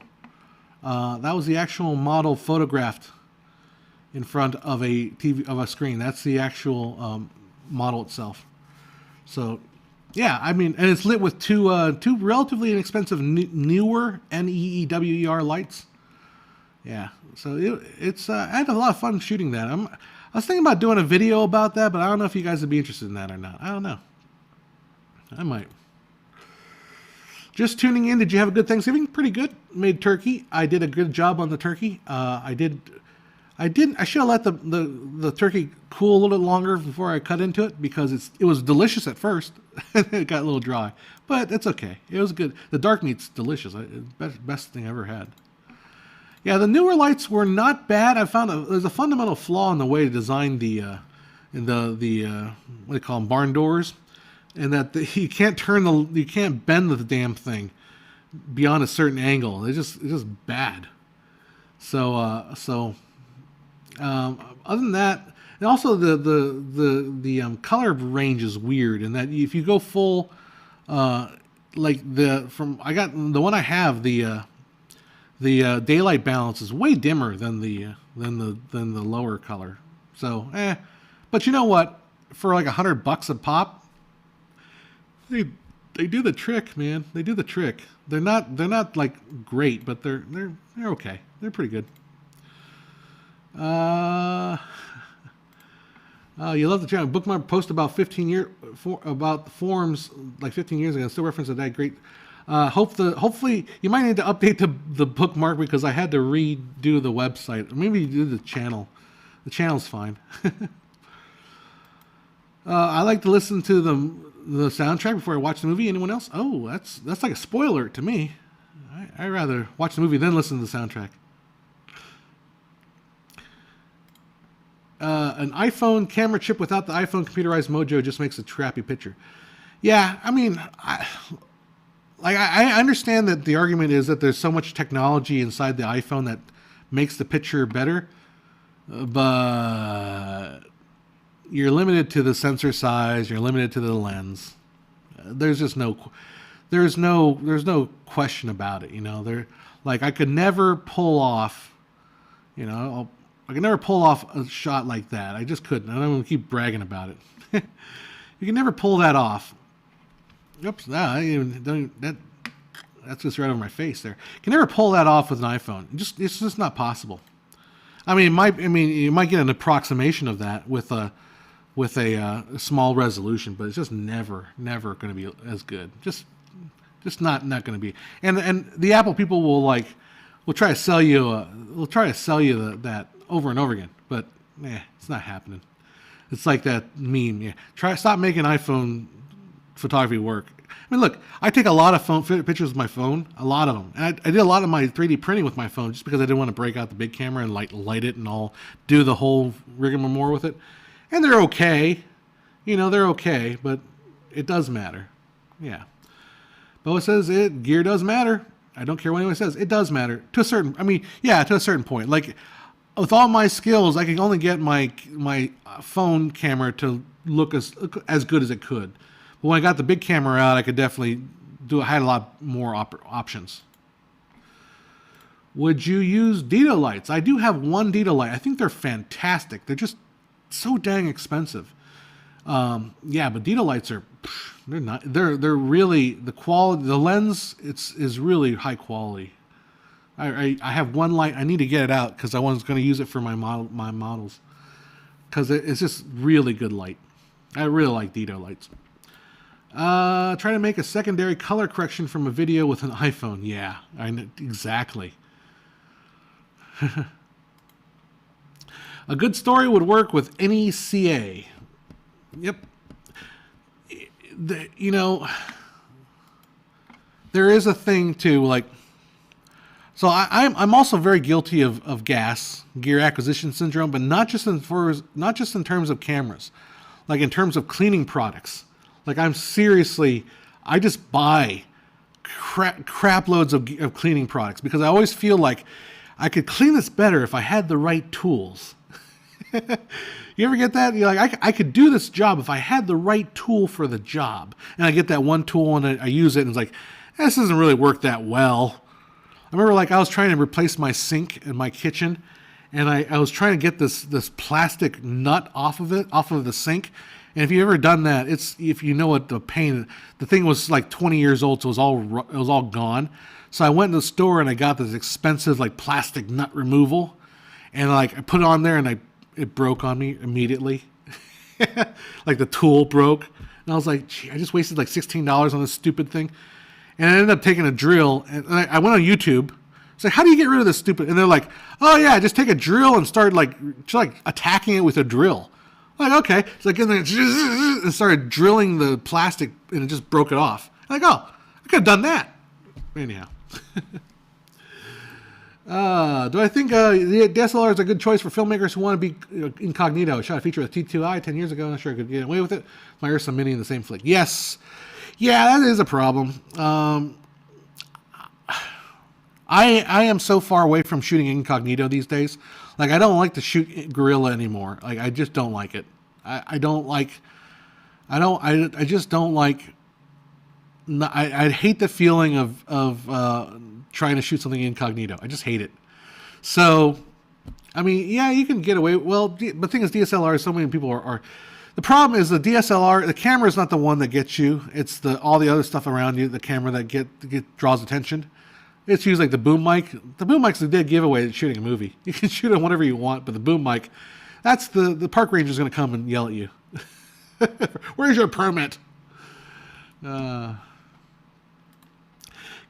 That was the actual model photographed in front of a screen. That's the actual model itself. So, yeah, I mean, and it's lit with two relatively inexpensive newer NEEWER lights. Yeah, so it's I had a lot of fun shooting that. I was thinking about doing a video about that, but I don't know if you guys would be interested in that or not. I don't know. I might. Just tuning in. Did you have a good Thanksgiving? Pretty good. Made turkey. I did a good job on the turkey. I should have let the turkey cool a little bit longer before I cut into it because it was delicious at first. It got a little dry, but it's okay. It was good. The dark meat's delicious. Best thing I ever had. Yeah, the newer lights were not bad. I found there's a fundamental flaw in the way to design the what do you call them, barn doors, and that you can't bend the damn thing beyond a certain angle. It's just bad. So other than that, and also the color range is weird in that if you go full, like the one I have, the daylight balance is way dimmer than the lower color. So but you know what? For like $100 a pop, they do the trick, man. They do the trick. They're not like great, but they're okay. They're pretty good. You love the channel. Bookmark post about 15 years about the forums like 15 years ago. Still reference to that great. Hopefully you might need to update the bookmark because I had to redo the website. Or maybe do the channel. The channel's fine. I like to listen to the soundtrack before I watch the movie. Anyone else? Oh, that's like a spoiler to me. I'd rather watch the movie then listen to the soundtrack. An iPhone camera chip without the iPhone computerized mojo just makes a crappy picture. Yeah, I mean, I understand that the argument is that there's so much technology inside the iPhone that makes the picture better, but you're limited to the sensor size. You're limited to the lens. There's no question about it. You know, I could never pull off. You know, I could never pull off a shot like that. I just couldn't. I don't want to keep bragging about it. You can never pull that off. Oops, that's just right over my face there. You can never pull that off with an iPhone. It's just not possible. I mean, you might get an approximation of that with a small resolution, but it's just never going to be as good. Just not going to be. And the Apple people will try to sell you that over and over again, but it's not happening. It's like that meme. Yeah, stop making iPhone photography work. I mean, look, I take a lot of pictures with my phone, a lot of them. And I did a lot of my 3D printing with my phone just because I didn't want to break out the big camera and light it and all do the whole rigmarole with it. And they're okay. You know, they're okay, but it does matter. Yeah. Bo says gear does matter. I don't care what anyone says. It does matter to a certain point. Like with all my skills, I can only get my phone camera to look as good as it could. But when I got the big camera out, I could definitely I had a lot more options. Would you use Dito lights? I do have one Dito light. I think they're fantastic. They're just so dang expensive. But Dito lights they're not. They're really the quality. The lens is really high quality. I have one light. I need to get it out because I was going to use it for my models because it's just really good light. I really like Dito lights. Try to make a secondary color correction from a video with an iPhone. Yeah, I know, exactly. A good story would work with any CA. Yep. There is a thing to so I'm also very guilty of gear acquisition syndrome, but not just in terms of cameras, like in terms of cleaning products. Like I just buy crap loads of cleaning products because I always feel like I could clean this better if I had the right tools. You ever get that? You're like, I could do this job if I had the right tool for the job. And I get that one tool and I use it and it's like, this doesn't really work that well. I remember I was trying to replace my sink in my kitchen and I was trying to get this plastic nut off of the sink. And if you've ever done that, if you know what the pain, the thing was like 20 years old, so it was all gone. So I went to the store and I got this expensive plastic nut removal, and I put it on there and it broke on me immediately. Like the tool broke, and I was like, gee, I just wasted $16 on this stupid thing. And I ended up taking a drill, and I went on YouTube. It's like, how do you get rid of this stupid? And they're like, oh yeah, just take a drill and start attacking it with a drill. Like, okay. It's like, and started drilling the plastic and it just broke it off. Like, oh, I could have done that. Anyhow. Do I think the DSLR is a good choice for filmmakers who want to be incognito? I shot a feature with T2i 10 years ago. I'm not sure I could get away with it. My Ursa Mini in the same flick. Yes. Yeah, that is a problem. I am so far away from shooting incognito these days. I don't like to shoot gorilla anymore. I just don't like it. I just don't like. I hate the feeling of trying to shoot something incognito. I just hate it. So, I mean, yeah, you can get away. Well, but the thing is, DSLR. So many people are. The problem is the DSLR. The camera is not the one that gets you. It's all the other stuff around you. The camera that draws attention. It's usually the boom mic. The boom mic's a dead giveaway at shooting a movie. You can shoot on whatever you want, but the boom mic, that's the park ranger's going to come and yell at you. Where's your permit?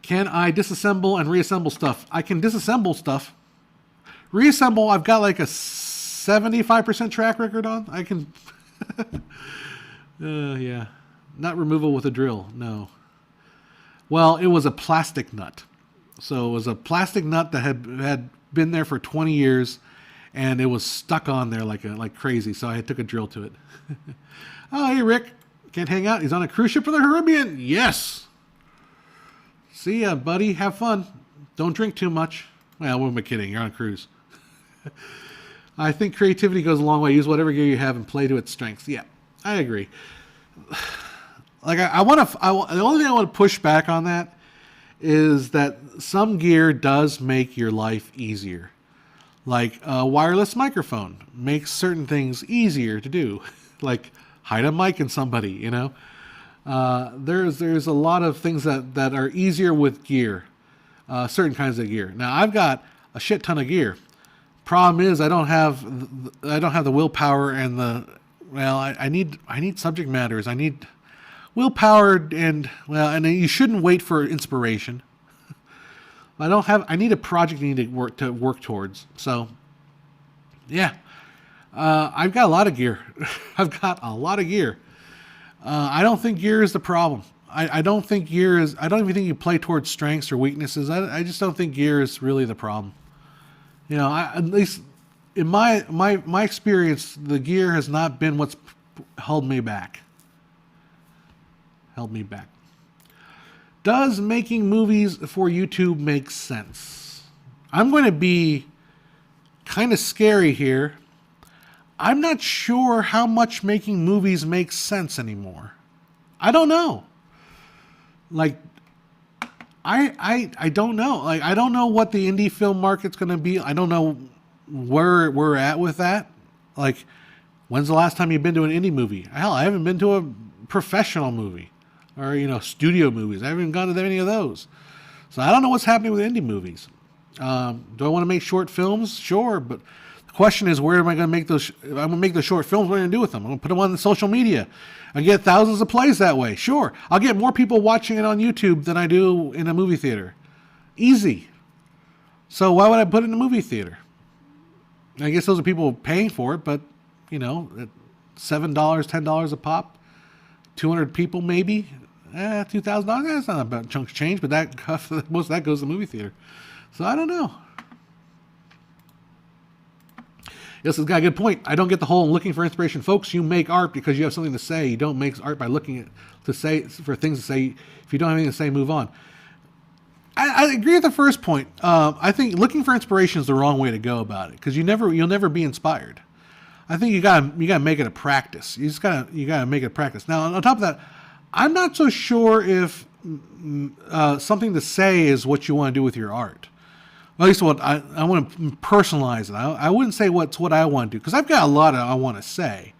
Can I disassemble and reassemble stuff? I can disassemble stuff. Reassemble, I've got like a 75% track record on. I can... yeah. Not removal with a drill, no. Well, it was a plastic nut. So it was a plastic nut that had been there for 20 years, and it was stuck on there like crazy. So I took a drill to it. Oh, hey, Rick. Can't hang out. He's on a cruise ship for the Caribbean. Yes. See ya, buddy. Have fun. Don't drink too much. Well, what am I kidding? You're on a cruise. I think creativity goes a long way. Use whatever gear you have and play to its strengths. Yeah, I agree. Like the only thing I want to push back on that is that some gear does make your life easier. Like a wireless microphone makes certain things easier to do. Like hide a mic in somebody, you know. There's a lot of things that are easier with gear, certain kinds of gear. Now I've got a shit ton of gear. Problem is I don't have the willpower and I need subject matters. I need willpower and you shouldn't wait for inspiration. I need a project I need to work towards. So yeah. I've got a lot of gear. I don't think gear is the problem. I don't even think you play towards strengths or weaknesses. I just don't think gear is really the problem. You know, at least in my experience, the gear has not been what's held me back. Does making movies for YouTube make sense? I'm going to be kind of scary here. I'm not sure how much making movies makes sense anymore. I don't know. Like, I don't know. Like, I don't know what the indie film market's going to be. I don't know where we're at with that. Like, when's the last time you've been to an indie movie? Hell, I haven't been to a professional movie or, studio movies. I haven't gone to any of those. So I don't know what's happening with indie movies. Do I want to make short films? Sure, but the question is, where am I going to make those? If I'm going to make those short films, what am I going to do with them? I'm going to put them on social media. I get thousands of plays that way. Sure, I'll get more people watching it on YouTube than I do in a movie theater. Easy. So why would I put it in a movie theater? I guess those are people paying for it, but at $7, $10 a pop, 200 people maybe, $2,000. That's not a bad chunk of change, but most of that goes to the movie theater. So I don't know. Yes, it's got a good point. I don't get the whole looking for inspiration. Folks, you make art because you have something to say. You don't make art by looking for things to say. If you don't have anything to say, move on. I agree with the first point. I think looking for inspiration is the wrong way to go about it because you'll never be inspired. I think you gotta make it a practice. You gotta make it a practice. Now, on top of that, I'm not so sure if something to say is what you want to do with your art. At least what I want to personalize it. I wouldn't say what I want to do because I've got a lot I want to say.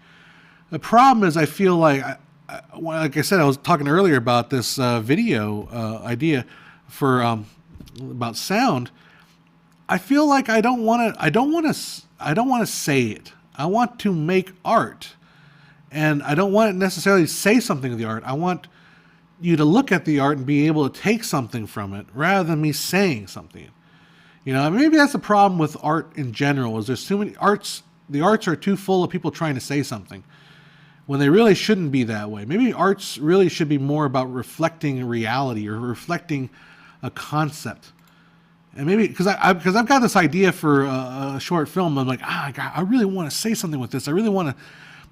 The problem is I feel like I said, I was talking earlier about this video idea for about sound. I feel like I don't want to say it. I want to make art, and I don't want to necessarily say something to the art. I want you to look at the art and be able to take something from it rather than me saying something. Maybe that's the problem with art in general, is there's too many arts. The arts are too full of people trying to say something when they really shouldn't be that way. Maybe arts really should be more about reflecting reality or reflecting a concept. And maybe because I've got this idea for a short film. I'm like, I really want to say something with this. I really want to,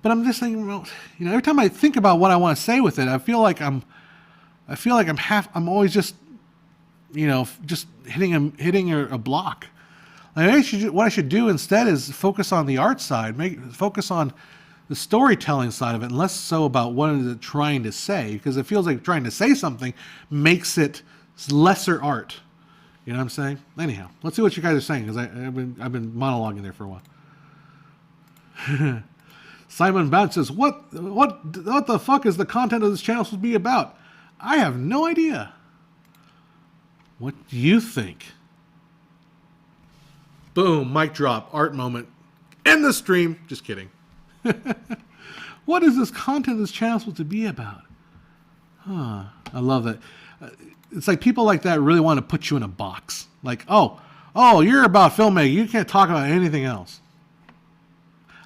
but I'm just thinking, every time I think about what I want to say with it, I feel like I'm always just hitting a block. What I should do instead is focus on the art side, focus on the storytelling side of it, and less so about what is it trying to say, because it feels like trying to say something makes it lesser art. You know what I'm saying? Anyhow, let's see what you guys are saying, because I've been monologuing there for a while. Simon Bounce says, what the fuck is the content of this channel supposed to be about? I have no idea. What do you think? Boom, mic drop, art moment. End the stream. Just kidding. What is this content of this channel supposed to be about? I love that. it's like people like that really want to put you in a box. Like, oh, you're about filmmaking. You can't talk about anything else.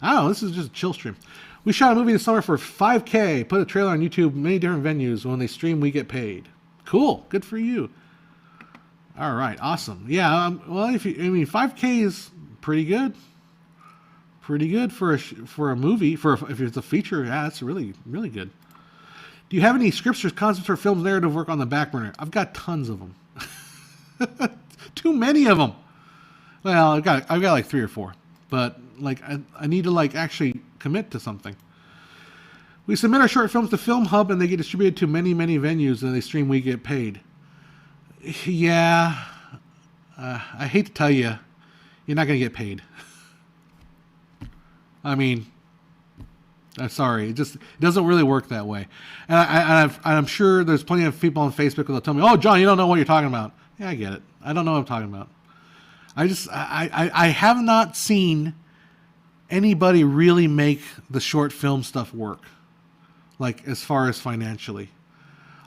I don't know. This is just a chill stream. We shot a movie this summer for $5K. Put a trailer on YouTube, many different venues. When they stream, we get paid. Cool. Good for you. All right. Awesome. Yeah. Well, 5K is pretty good. Pretty good for a movie. If it's a feature, yeah, that's really, really good. Do you have any scripts or concepts for films narrative work on the back burner? I've got tons of them. Too many of them. Well, I've got like 3 or 4, but like I need to like actually commit to something. We submit our short films to Film Hub and they get distributed to many, many venues and they stream. We get paid. Yeah, I hate to tell you, you're not going to get paid. I mean, I'm sorry. It doesn't really work that way. And I'm sure there's plenty of people on Facebook that'll tell me, "Oh, John, you don't know what you're talking about." Yeah, I get it. I don't know what I'm talking about. I have not seen anybody really make the short film stuff work, like as far as financially.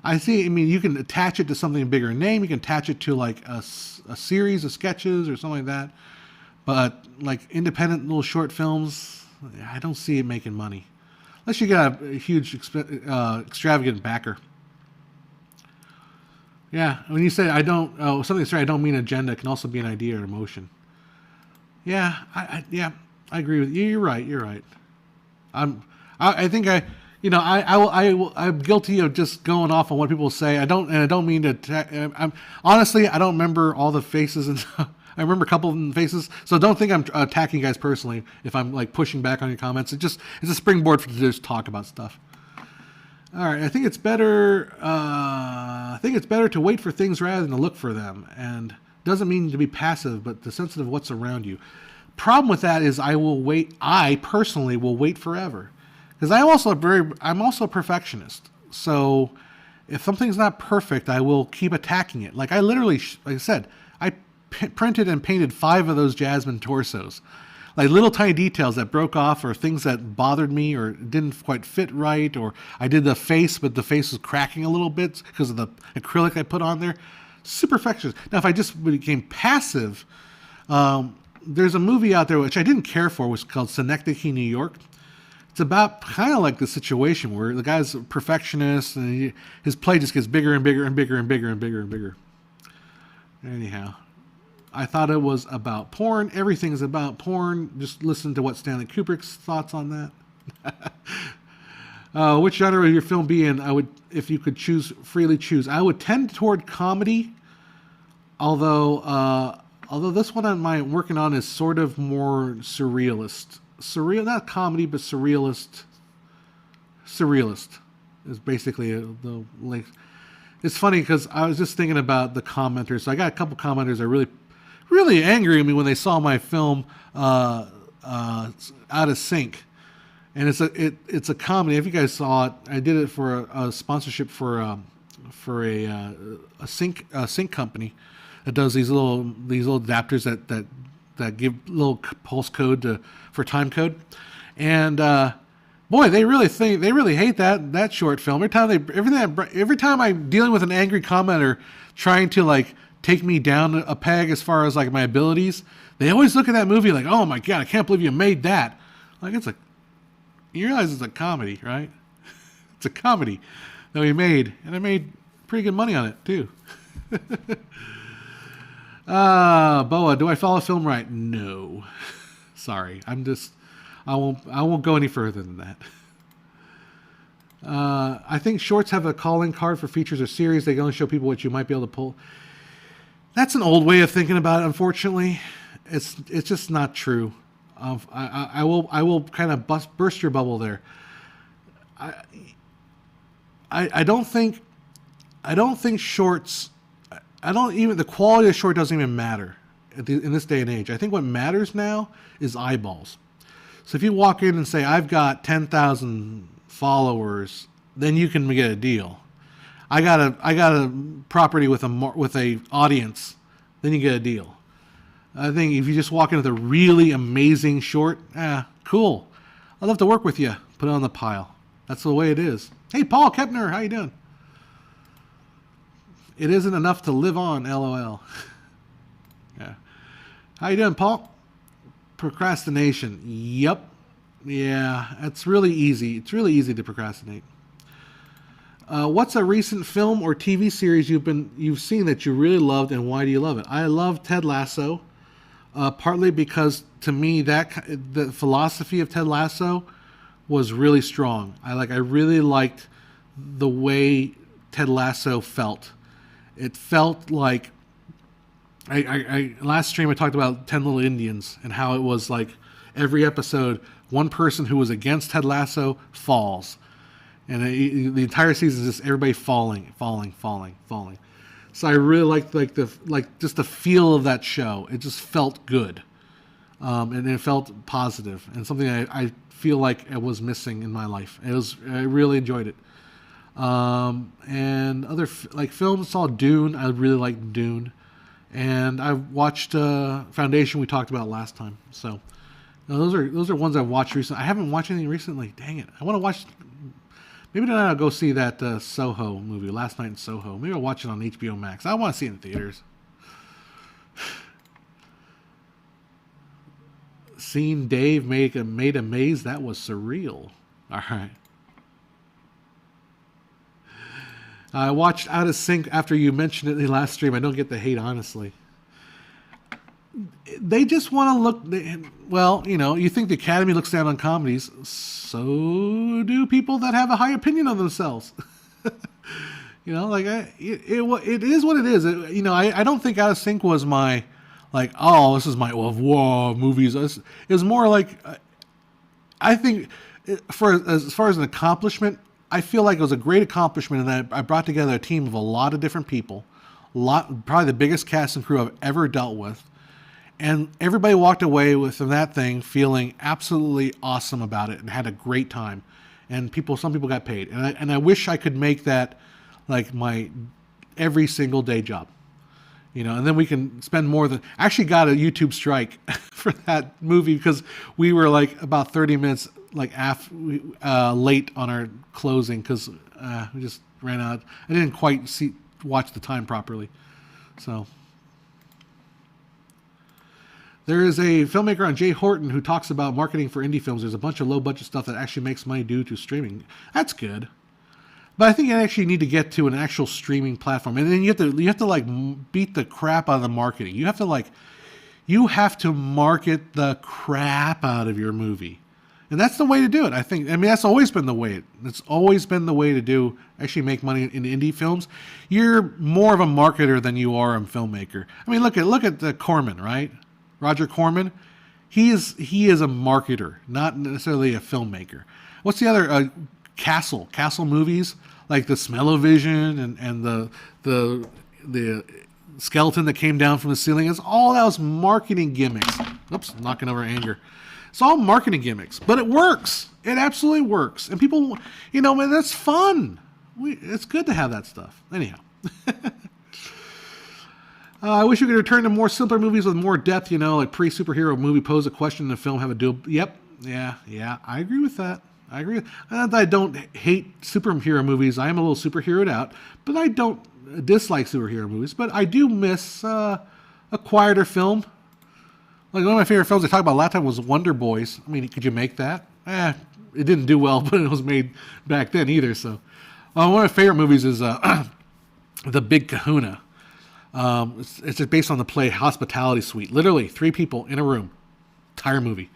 I mean, you can attach it to something bigger name. You can attach it to like a series of sketches or something like that. But like independent little short films, I don't see it making money. Unless you got a huge extravagant backer. Yeah, when you say something I don't mean agenda, can also be an idea or emotion. Yeah, I agree with you. You're right. I'm guilty of just going off on what people say. I don't mean to. Honestly, I don't remember all the faces and stuff. I remember a couple of faces, so don't think I'm attacking you guys personally if I'm like pushing back on your comments. It's a springboard for to just talk about stuff. All right, I think it's better. To wait for things rather than to look for them, and doesn't mean to be passive, but the sensitive of what's around you. Problem with that is I personally will wait forever, because I'm also a perfectionist. So if something's not perfect, I will keep attacking it. Like I literally, like I said, I printed and painted 5 of those Jasmine torsos. Like little tiny details that broke off or things that bothered me or didn't quite fit right, or I did the face, but the face was cracking a little bit because of the acrylic I put on there. Super perfectionist. Now, if I just became passive, there's a movie out there which I didn't care for, was called Synecdoche, New York. It's about kind of like the situation where the guy's a perfectionist and his play just gets bigger and bigger and bigger and bigger and bigger and bigger. Anyhow, I thought it was about porn. Everything's about porn. Just listen to what Stanley Kubrick's thoughts on that. Which genre would your film be in? If you could freely choose, I would tend toward comedy. Although this one I'm working on is sort of more surrealist. Not comedy, but surrealist. Surrealist is basically the link. It's funny because I was just thinking about the commenters. So I got a couple commenters that are really angry at me when they saw my film Out of Sync, and it's a comedy. If you guys saw it, I did it for a sponsorship for a sync company that does these little adapters that give little pulse code for time code, and boy, they really hate that short film. Every time I'm dealing with an angry commenter trying to like take me down a peg as far as like my abilities, they always look at that movie like, "Oh my God, I can't believe you made that." Like you realize it's a comedy, right? It's a comedy that we made, and I made pretty good money on it too. Boa, do I follow film right? No. Sorry, I won't go any further than that. I think shorts have a calling card for features or series. They can only show people what you might be able to pull. That's an old way of thinking about it. Unfortunately, it's just not true. I will kind of burst your bubble there. I don't think shorts. The quality of short doesn't even matter in this day and age. I think what matters now is eyeballs. So if you walk in and say, "I've got 10,000 followers," then you can get a deal. I got a property with a audience, then you get a deal. I think if you just walk in with a really amazing short, cool. I'd love to work with you. Put it on the pile. That's the way it is. Hey, Paul Kepner, how you doing? It isn't enough to live on, LOL. Yeah. How you doing, Paul? Procrastination. Yep. Yeah, it's really easy. It's really easy to procrastinate. What's a recent film or TV series you've seen that you really loved, and why do you love it? I love Ted Lasso, partly because to me the philosophy of Ted Lasso was really strong. I really liked the way Ted Lasso felt. It felt like last stream I talked about 10 Little Indians and how it was like every episode one person who was against Ted Lasso falls. And the entire season is just everybody falling. So I really liked just the feel of that show. It just felt good, and it felt positive, and something I feel like I was missing in my life. I really enjoyed it. And other films, saw Dune. I really liked Dune, and I watched Foundation. We talked about last time. So those are ones I've watched recently. I haven't watched anything recently. Dang it! I want to watch. Maybe tonight I'll go see that Soho movie, Last Night in Soho. Maybe I'll watch it on HBO Max. I want to see it in theaters. Seen Dave made a maze. That was surreal. All right. I watched Out of Sync after you mentioned it in the last stream. I don't get the hate, honestly. They just want to look... Well, you think the Academy looks down on comedies. So do people that have a high opinion of themselves. It is what it is. I don't think Out of Sync was my... this is my... whoa, movies. It was more like... I think, as far as an accomplishment, I feel like it was a great accomplishment in that I brought together a team of a lot of different people. Probably the biggest cast and crew I've ever dealt with. And everybody walked away from that thing feeling absolutely awesome about it and had a great time. And some people got paid. And I wish I could make that like my every single day job. And then we can spend more than... I actually got a YouTube strike for that movie because we were like about 30 minutes late on our closing because we just ran out. I didn't quite watch the time properly. So... There is a filmmaker on Jay Horton who talks about marketing for indie films. There's a bunch of low-budget stuff that actually makes money due to streaming. That's good. But I think you actually need to get to an actual streaming platform. And then you have to beat the crap out of the marketing. You have to market the crap out of your movie. And that's the way to do it, I think. That's always been the way. It's always been the way to actually make money in indie films. You're more of a marketer than you are a filmmaker. Look at the Corman, right? Roger Corman, he is a marketer, not necessarily a filmmaker. What's the other Castle movies like the Smell-O-Vision and the skeleton that came down from the ceiling? It's all those marketing gimmicks. Oops, knocking over Anger. It's all marketing gimmicks, but it works. It absolutely works, and people, that's fun. It's good to have that stuff. Anyhow. I wish we could return to more simpler movies with more depth, like pre-superhero movie pose a question in the film, have a dual... Yep, yeah, I agree with that. Not that I don't hate superhero movies. I am a little superheroed out, but I don't dislike superhero movies. But I do miss a quieter film. Like one of my favorite films I talked about last time was Wonder Boys. Could you make that? It didn't do well, but it was made back then either. So, one of my favorite movies is The Big Kahuna. It's just based on the play Hospitality Suite. Literally 3 people in a room, entire movie,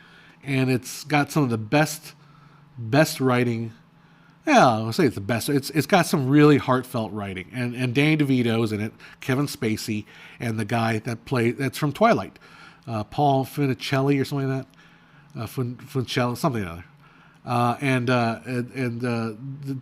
and it's got some of the best writing. Yeah, I'll say it's the best. It's got some really heartfelt writing, and Danny DeVito's in it, Kevin Spacey, and the guy that's from Twilight, Paul Funicelli or something like that, Funicelli, something or other, and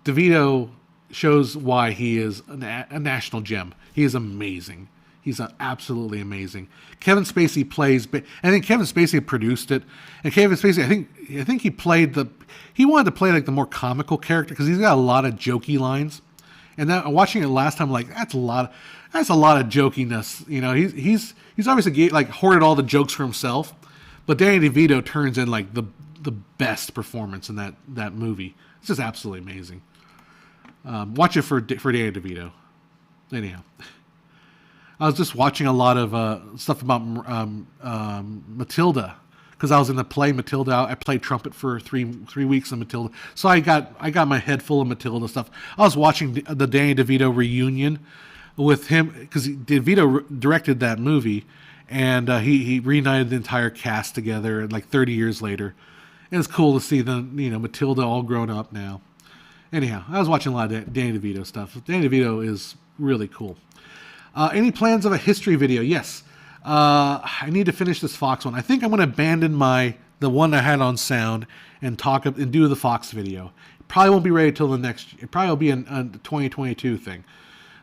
DeVito shows why he is a national gem. He is amazing. He's absolutely amazing. Kevin Spacey plays... I think Kevin Spacey produced it. And Kevin Spacey, I think he wanted to play like the more comical character because he's got a lot of jokey lines. And that, watching it last time, that's a lot of jokiness. He's obviously hoarded all the jokes for himself. But Danny DeVito turns in the best performance in that movie. It's just absolutely amazing. Watch it for Danny DeVito. Anyhow, I was just watching a lot of stuff about Matilda, because I was in the play Matilda. I played trumpet for three weeks in Matilda, so I got my head full of Matilda stuff. I was watching the Danny DeVito reunion with him, because DeVito directed that movie, and he reunited the entire cast together like 30 years later. And it's cool to see Matilda all grown up now. Anyhow, I was watching a lot of Danny DeVito stuff. Danny DeVito is really cool. Any plans of a history video? Yes. I need to finish this Fox one. I think I'm going to abandon the one I had on sound and do the Fox video. Probably won't be ready till the next. It probably will be a 2022 thing.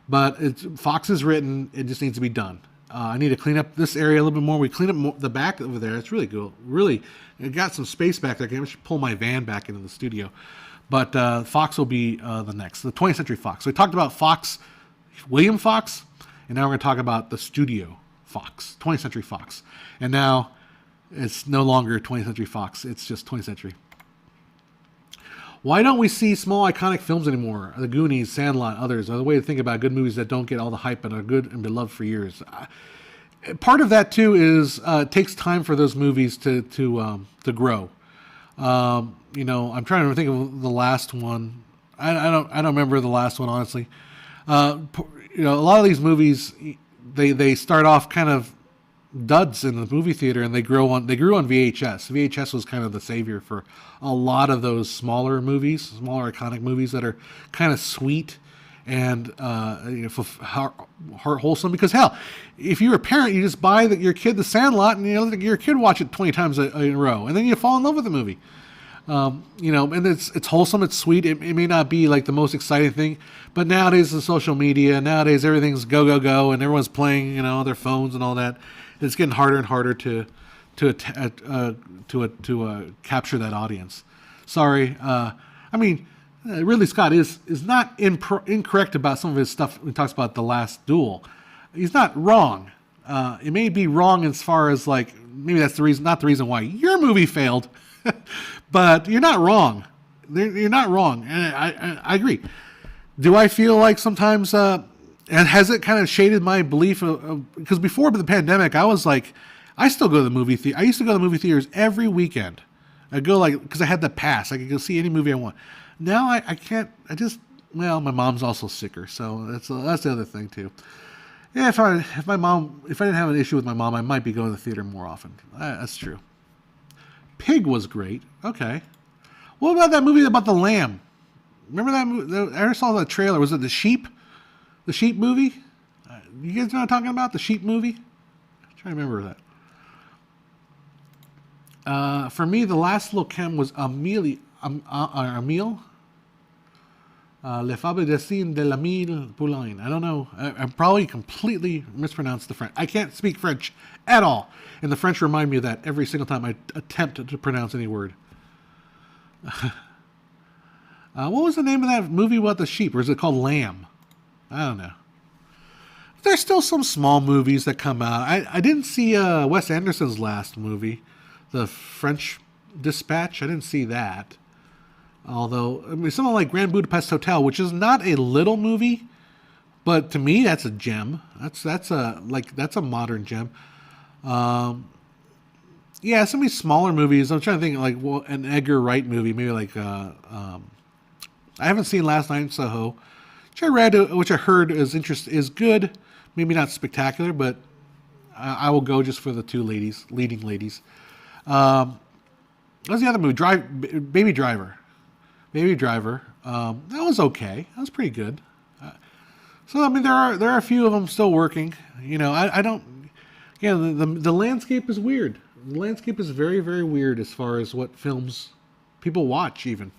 But Fox is written. It just needs to be done. I need to clean up this area a little bit more. We clean up the back over there. It's really cool. Really, it got some space back there. I should pull my van back into the studio. But Fox will be the next, the 20th Century Fox. So we talked about Fox, William Fox, and now we're going to talk about the studio Fox, 20th Century Fox. And now it's no longer 20th Century Fox. It's just 20th Century. Why don't we see small iconic films anymore? The Goonies, Sandlot, others are the way to think about good movies that don't get all the hype and are good and beloved for years. Part of that too is it takes time for those movies to grow. I'm trying to think of the last one. I don't remember the last one, honestly. A lot of these movies, they start off kind of duds in the movie theater, and they grew on VHS. VHS was kind of the savior for a lot of those smaller iconic movies that are kind of sweet and wholesome. Because hell, if you're a parent, you just buy your kid The Sandlot, and your kid watch it 20 times in a row, and then you fall in love with the movie. And it's wholesome, it's sweet. It may not be like the most exciting thing, but nowadays the social media, nowadays everything's go, and everyone's playing, their phones and all that. It's getting harder and harder to capture that audience. Sorry, Ridley Scott is not incorrect about some of his stuff when he talks about The Last Duel. He's not wrong. It may be wrong as far as like maybe that's the reason, not the reason why your movie failed. But you're not wrong. You're not wrong, and I agree. Do I feel like sometimes, and has it kind of shaded my belief because before the pandemic, I was like, I still go to the movie theater. I used to go to the movie theaters every weekend. I go because I had the pass. I could go see any movie I want. Now I can't. My mom's also sicker, so that's the other thing too. Yeah, if I didn't have an issue with my mom, I might be going to the theater more often. That's true. Pig was great. Okay. What about that movie about the lamb? Remember that movie? I saw the trailer. Was it the sheep? The sheep movie? You guys know what I'm talking about? The sheep movie? I'm trying to remember that. For me, the last little chem was Emile. Le Fable Dessin de l'Amile Poulain. I don't know. I probably completely mispronounced the French. I can't speak French at all. And the French remind me of that every single time I attempt to pronounce any word. What was the name of that movie about the sheep? Or is it called Lamb? I don't know. There's still some small movies that come out. I didn't see Wes Anderson's last movie, The French Dispatch. I didn't see that. Although, something like Grand Budapest Hotel, which is not a little movie, but to me, that's a gem. That's a modern gem. Some of these smaller movies. I'm trying to think like an Edgar Wright movie, maybe like I haven't seen Last Night in Soho, which I heard is good. Maybe not spectacular, but I will go just for the two leading ladies. What was the other movie? Baby Driver. That was okay. That was pretty good. So there are a few of them still working. I don't. Yeah, the landscape is weird. The landscape is very, very weird as far as what films people watch. Even.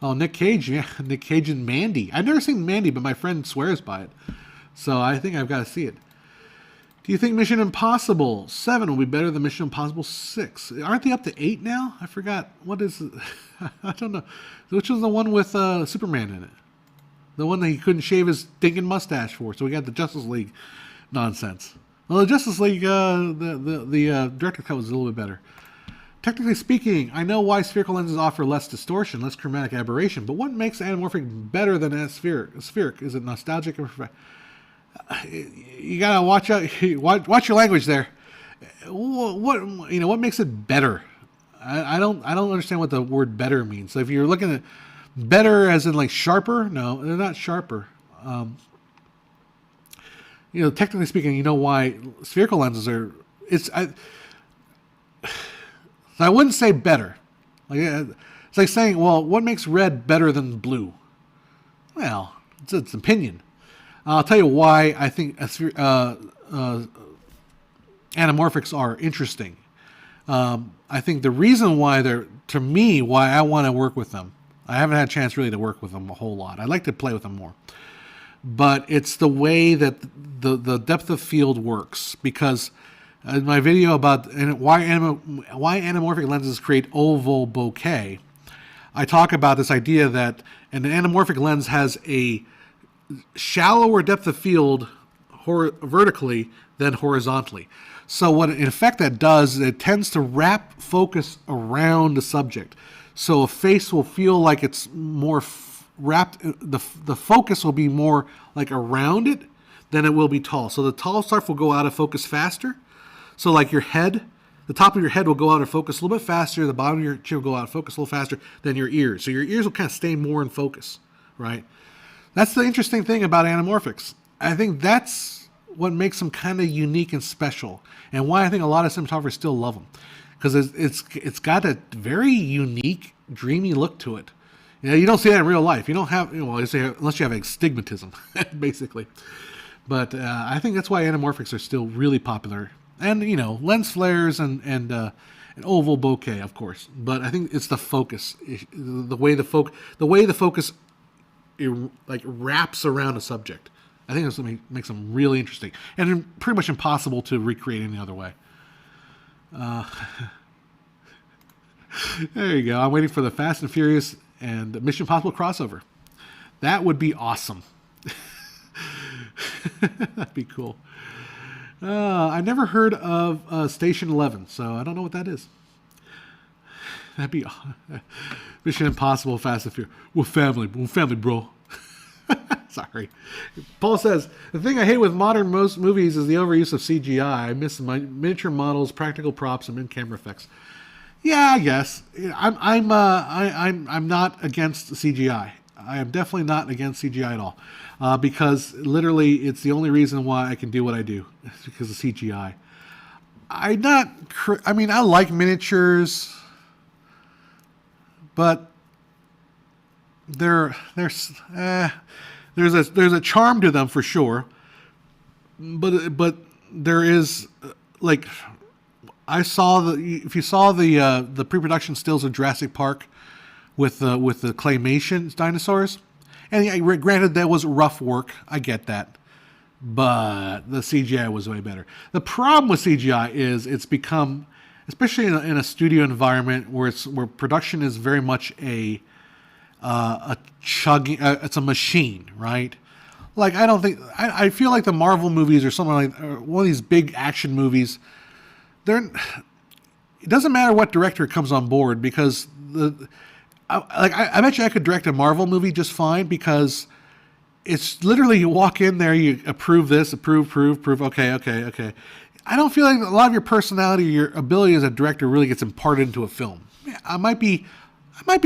Oh, Nick Cage. Yeah, Nick Cage and Mandy. I've never seen Mandy, but my friend swears by it. So I think I've got to see it. Do you think Mission Impossible 7 will be better than Mission Impossible 6? Aren't they up to 8 now? I forgot. What is it? I don't know. Which was the one with Superman in it? The one that he couldn't shave his stinking mustache for. So we got the Justice League nonsense. Well, the Justice League, the director's cut was a little bit better. Technically speaking, I know why spherical lenses offer less distortion, less chromatic aberration, but what makes anamorphic better than spheric? Is it nostalgic or you gotta watch out, watch your language there. What makes it better? I don't understand what the word better means. So if you're looking at better as in like sharper, no, they're not sharper. Technically speaking, you know why spherical lenses are. I wouldn't say better. It's like saying, well, what makes red better than blue? Well, it's opinion. I'll tell you why I think anamorphics are interesting. I think the reason why why I want to work with them, I haven't had a chance really to work with them a whole lot. I'd like to play with them more. But it's the way that the depth of field works. Because in my video about why anamorphic lenses create oval bokeh, I talk about this idea that an anamorphic lens has a shallower depth of field vertically than horizontally. So what in effect that does is it tends to wrap focus around the subject. So a face will feel like it's more wrapped, the focus will be more like around it than it will be tall. So the tall stuff will go out of focus faster. So like your head, the top of your head will go out of focus a little bit faster, the bottom of your chin will go out of focus a little faster than your ears. So your ears will kind of stay more in focus, right? That's the interesting thing about anamorphics. I think that's what makes them kind of unique and special, and why I think a lot of cinematographers still love them, because it's got a very unique, dreamy look to it. You don't see that in real life. You don't have, unless you have astigmatism, basically. But I think that's why anamorphics are still really popular, and lens flares and oval bokeh, of course. But I think it's the focus, the way the focus wraps around a subject. I think that's what makes them really interesting and pretty much impossible to recreate any other way. There you go. I'm waiting for the Fast and Furious and Mission Impossible crossover. That would be awesome. That'd be cool. I never heard of Station 11, so I don't know what that is. That'd be Mission Impossible, Fast and Furious. We're family, bro. Sorry. Paul says, the thing I hate with modern most movies is the overuse of CGI. I miss my miniature models, practical props, and in-camera effects. Yeah, I guess. I'm not against CGI. I am definitely not against CGI at all. Because literally it's the only reason why I can do what I do. It's because of CGI. I like miniatures, but there's a charm to them for sure, but there is if you saw the pre-production stills of Jurassic Park with the claymation dinosaurs, and granted that was rough work, I get that, but the CGI was way better. The problem with CGI is it's become, especially in a studio environment where production is very much a chugging, it's a machine, right? Like, I feel like the Marvel movies or something like, or one of these big action movies, it doesn't matter what director comes on board, because I bet you I could direct a Marvel movie just fine, because it's literally you walk in there, you approve this, approve, okay. I don't feel like a lot of your personality, your ability as a director really gets imparted into a film. I might be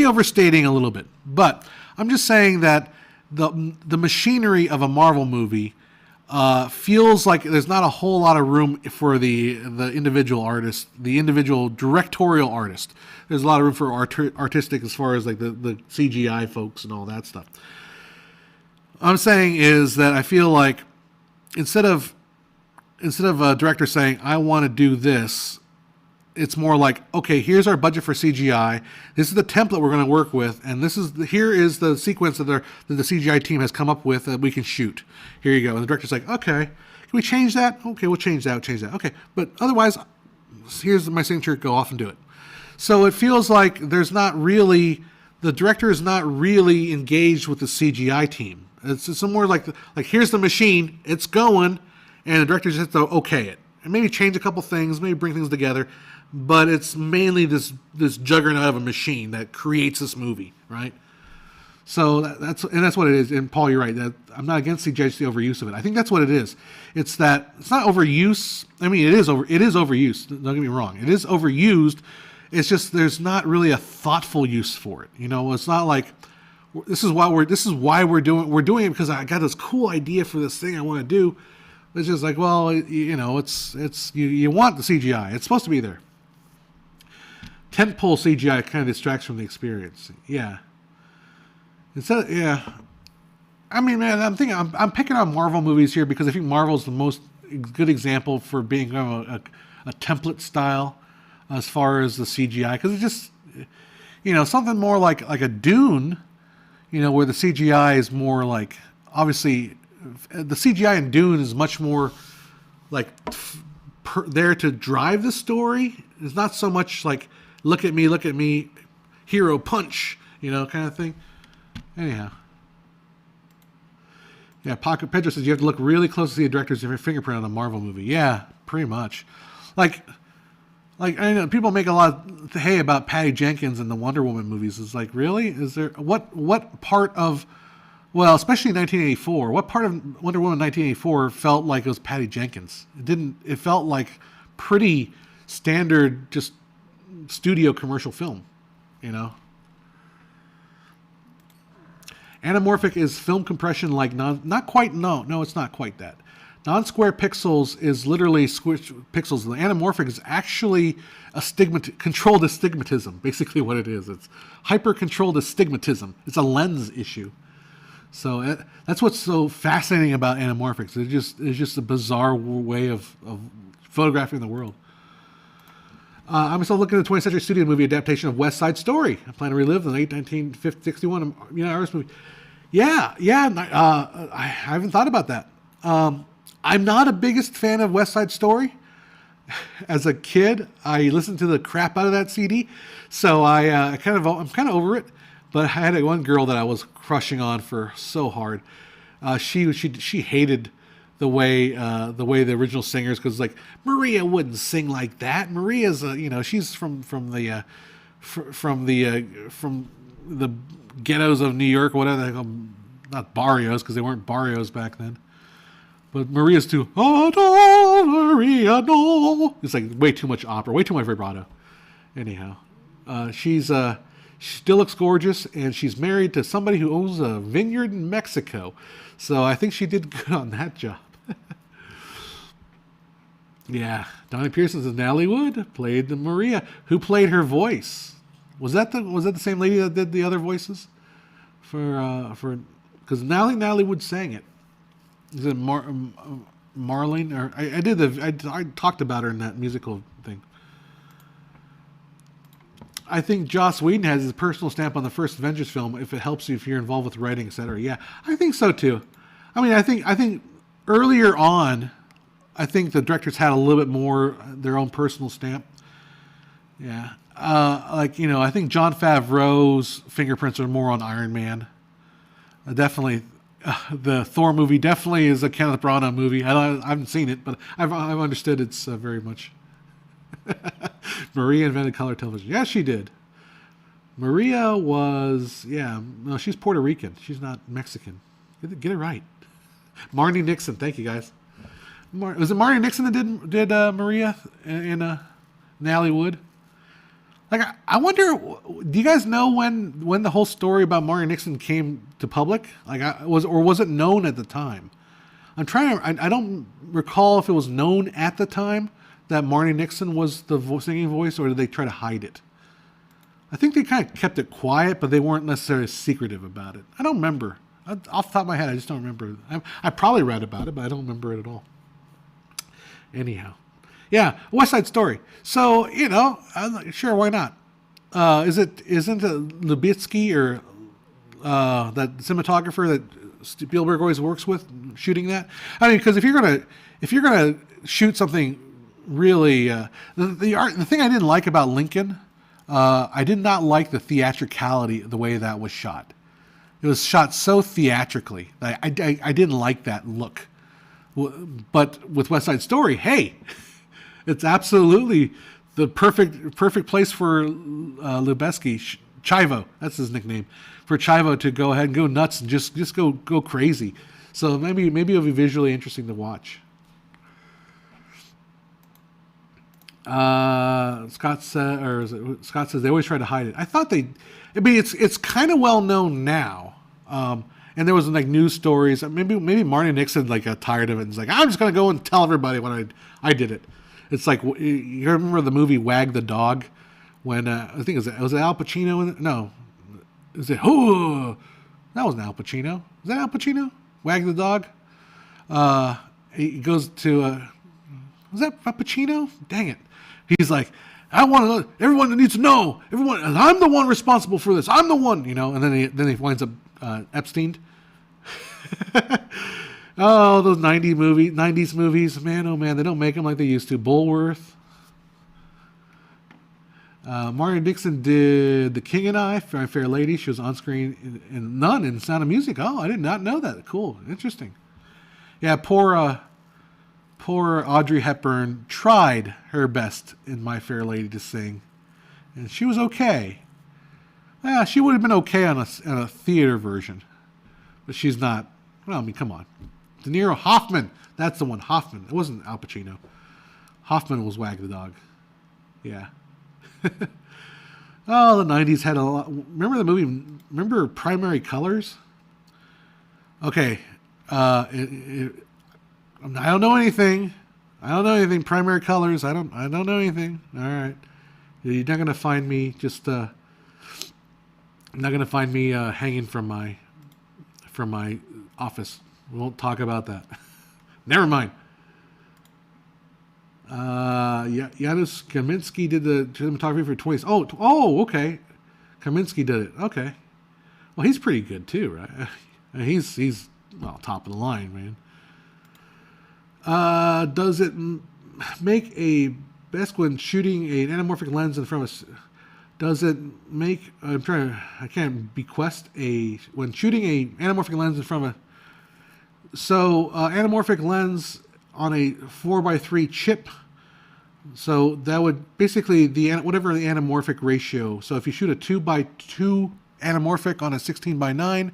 overstating a little bit, but I'm just saying that the machinery of a Marvel movie feels like there's not a whole lot of room for the individual artist, the individual directorial artist. There's a lot of room for artistic, as far as like the CGI folks and all that stuff. What I'm saying is that I feel like instead of a director saying, I want to do this, it's more like, okay, here's our budget for CGI. This is the template we're going to work with, and here is the sequence that the CGI team has come up with that we can shoot. Here you go. And the director's like, okay, can we change that? Okay, we'll change that. Okay, but otherwise, here's my signature. Go off and do it. So it feels like the director is not really engaged with the CGI team. It's more like here's the machine, it's going, and the director just has to okay it. And maybe change a couple things, maybe bring things together, but it's mainly this juggernaut of a machine that creates this movie, right? So that's what it is. And Paul, you're right. That I'm not against the overuse of it. I think that's what it is. It's not overuse. I mean, it is overused. Don't get me wrong. It is overused. It's just there's not really a thoughtful use for it. It's not like this is why we're doing it because I got this cool idea for this thing I want to do. It's just like, well, it's you want the CGI. It's supposed to be there. Tentpole CGI kind of distracts from the experience. Yeah. Yeah. I mean, man, I'm picking on Marvel movies here because I think Marvel's the most good example for being a template style as far as the CGI, because it's just, something more like a Dune, where the CGI is more like, obviously, the CGI in Dune is much more like there to drive the story. It's not so much like, look at me, hero punch, kind of thing. Anyhow. Yeah, Pocket Pedro says you have to look really close to see a director's fingerprint on a Marvel movie. Yeah, pretty much. Like I know people make a lot of hay about Patty Jenkins and the Wonder Woman movies. It's like, really? Is there what part of, well, especially 1984, what part of Wonder Woman 1984 felt like it was Patty Jenkins? It felt like pretty standard just studio commercial film, Anamorphic is film compression like not quite, no, it's not quite that. Non-square pixels is literally squished pixels. The anamorphic is actually controlled astigmatism, basically what it is. It's hyper-controlled astigmatism. It's a lens issue. So that's what's so fascinating about anamorphics. It's just a bizarre way of photographing the world. I'm still looking at the 20th Century Studio movie adaptation of West Side Story. I plan to relive the late 1961 Irish movie. Yeah. I haven't thought about that. I'm not a biggest fan of West Side Story. As a kid, I listened to the crap out of that CD, so I'm kind of over it. But I had one girl that I was crushing on for so hard. She hated the way the original singers, because like Maria wouldn't sing like that. Maria's she's from the ghettos of New York, whatever they call them. Not barrios, because they weren't barrios back then. But Maria's too, oh no, Maria, no. It's like way too much opera, way too much vibrato. Anyhow, she still looks gorgeous, and she's married to somebody who owns a vineyard in Mexico. So I think she did good on that job. Yeah, Donnie Pearson's Natalie Wood played Maria. Who played her voice? Was that the same lady that did the other voices for because Natalie Wood sang it. Is it Marlene? Or I talked about her in that musical thing. I think Joss Whedon has his personal stamp on the first Avengers film. If it helps you, if you're involved with writing, etc. Yeah, I think so too. I mean, I think earlier on, I think the directors had a little bit more their own personal stamp. Yeah, I think Jon Favreau's fingerprints are more on Iron Man. Definitely. The Thor movie definitely is a Kenneth Branagh movie. I haven't seen it, but I've understood it's very much. Maria invented color television. Yeah, she did. Maria was, no, she's Puerto Rican. She's not Mexican. Get it right. Marnie Nixon. Thank you, guys. Was it Marnie Nixon that did Maria in Natalie Wood? Like, I wonder, do you guys know when the whole story about Marnie Nixon came to public? Like, was it known at the time? I'm trying to, I don't recall if it was known at the time that Marnie Nixon was the singing voice, or did they try to hide it? I think they kind of kept it quiet, but they weren't necessarily secretive about it. I don't remember. Off the top of my head, I just don't remember. I probably read about it, but I don't remember it at all. Anyhow. Yeah, West Side Story. So, I'm like, sure, why not? Isn't it Lubitsky or that cinematographer that Spielberg always works with shooting that? I mean, because if you're gonna shoot something really, the thing I didn't like about Lincoln, I did not like the theatricality, the way that was shot. It was shot so theatrically. I didn't like that look. But with West Side Story, hey. It's absolutely the perfect place for Lubeski, Chivo. That's his nickname, for Chivo to go ahead and go nuts and just go crazy. So maybe it'll be visually interesting to watch. Scott says they always try to hide it. I thought it's kind of well known now. And there was like news stories. Maybe Marty Nixon like got tired of it and was like, I'm just gonna go and tell everybody when I did it. It's like, you remember the movie Wag the Dog, when I think was it Al Pacino in it? No, is it? Oh, that wasn't Al Pacino. Was that Al Pacino? Wag the Dog. He goes to was that Al Pacino? Dang it. He's like, I want everyone needs to know. Everyone, I'm the one responsible for this. I'm the one, And then he winds up Epstein. Oh, those 90s movies, man! Oh man, they don't make them like they used to. Bulworth. Maria Dixon did The King and I, Fair Lady. She was on screen in None in Sound of Music. Oh, I did not know that. Cool, interesting. Yeah, poor Audrey Hepburn tried her best in My Fair Lady to sing, and she was okay. Yeah, she would have been okay on a theater version, but she's not. Well, I mean, come on. De Niro, Hoffman. That's the one. Hoffman. It wasn't Al Pacino. Hoffman was Wag the Dog. Yeah. Oh, the 90s had a lot. Remember the movie? Remember Primary Colors? Okay. I don't know anything. Primary Colors. I don't know anything. All right. You're not gonna find me hanging from my office. We won't talk about that. Never mind. Janusz Kaminski did the cinematography for 20s. Oh, okay. Kaminski did it. Okay. Well, he's pretty good too, right? He's top of the line, man. Does it make a best when shooting an anamorphic lens in front of? Does it make? I can't bequest when shooting a anamorphic lens in front of. So anamorphic lens on a 4x3 chip. So that would basically whatever the anamorphic ratio. So if you shoot a 2x2 anamorphic on a 16:9,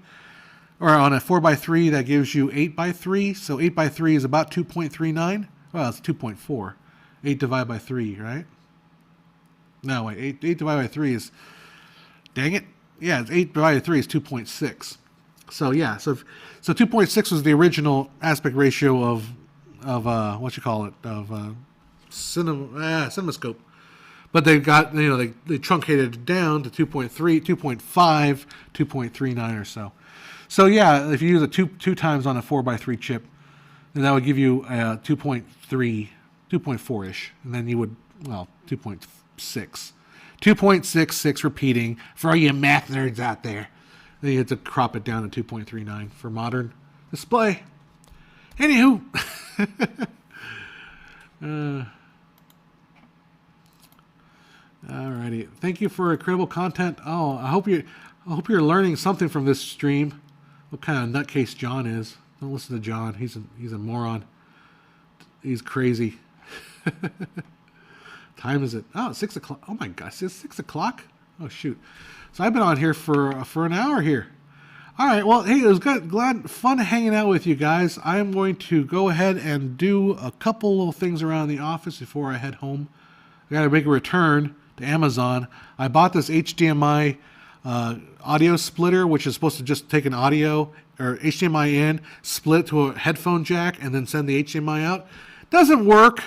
or on a 4x3, that gives you 8x3. So 8x3 is about 2.39. Well, it's 2.4. 8 divided by 3, right? No, wait. 8 divided by 3 is. Dang it. Yeah, it's 8 divided by 3 is 2.6. So yeah, so 2.6 was the original aspect ratio of CinemaScope, but they got they truncated it down to 2.3, 2.5, 2.39 or so. So yeah, if you use it two times on a 4x3 chip, then that would give you 2.3, 2.4 ish, and then you would 2.6, 2.66 repeating for all you math nerds out there. Then you have to crop it down to 2.39 for modern display. Anywho, alrighty. Thank you for incredible content. Oh, I hope you're learning something from this stream. What kind of nutcase John is? Don't listen to John. He's a moron. He's crazy. Time is it? Oh, it's 6 o'clock. Oh my gosh, it's 6 o'clock. Oh shoot. So I've been on here for an hour here. All right. Well, hey, it was fun hanging out with you guys. I'm going to go ahead and do a couple little things around the office before I head home. I got to make a return to Amazon. I bought this HDMI audio splitter, which is supposed to just take an audio or HDMI in, split to a headphone jack, and then send the HDMI out. Doesn't work.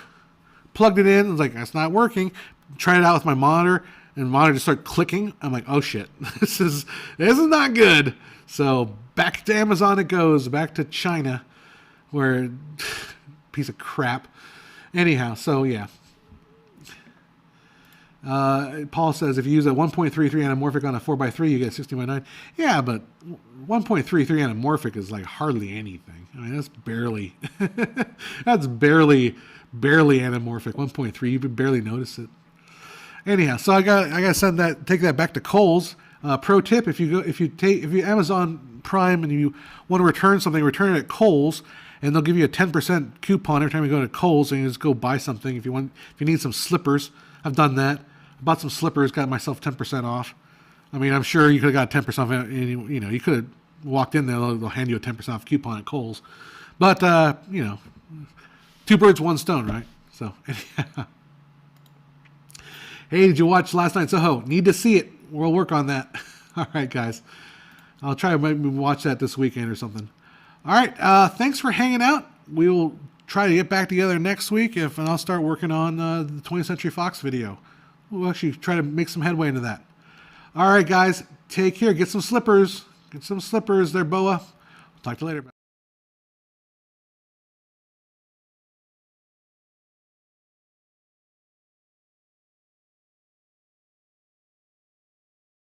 Plugged it in. I was like, that's not working. Tried it out with my monitor. And the monitor just started clicking. I'm like, oh shit, this is not good. So back to Amazon it goes, back to China, where piece of crap. Anyhow, so yeah. Paul says if you use a 1.33 anamorphic on a 4x3, you get 16:9. Yeah, but 1.33 anamorphic is like hardly anything. I mean, that's barely anamorphic. 1.3, you would barely notice it. Anyhow, so I got take that back to Kohl's. Pro tip: if you Amazon Prime and you want to return something, return it at Kohl's, and they'll give you a 10% coupon every time you go to Kohl's, and you just go buy something. If you need some slippers, I've done that. I bought some slippers, got myself 10% off. I mean, I'm sure you could have got 10% off. You know, you could have walked in there, they'll hand you a 10% off coupon at Kohl's. But, you know, two birds, one stone, right? So, hey, did you watch last night's Soho? Need to see it. We'll work on that. All right, guys. I'll try to maybe watch that this weekend or something. All right. Thanks for hanging out. We will try to get back together next week, and I'll start working on the 20th Century Fox video. We'll actually try to make some headway into that. All right, guys. Take care. Get some slippers. Get some slippers there, Boa. Talk to you later.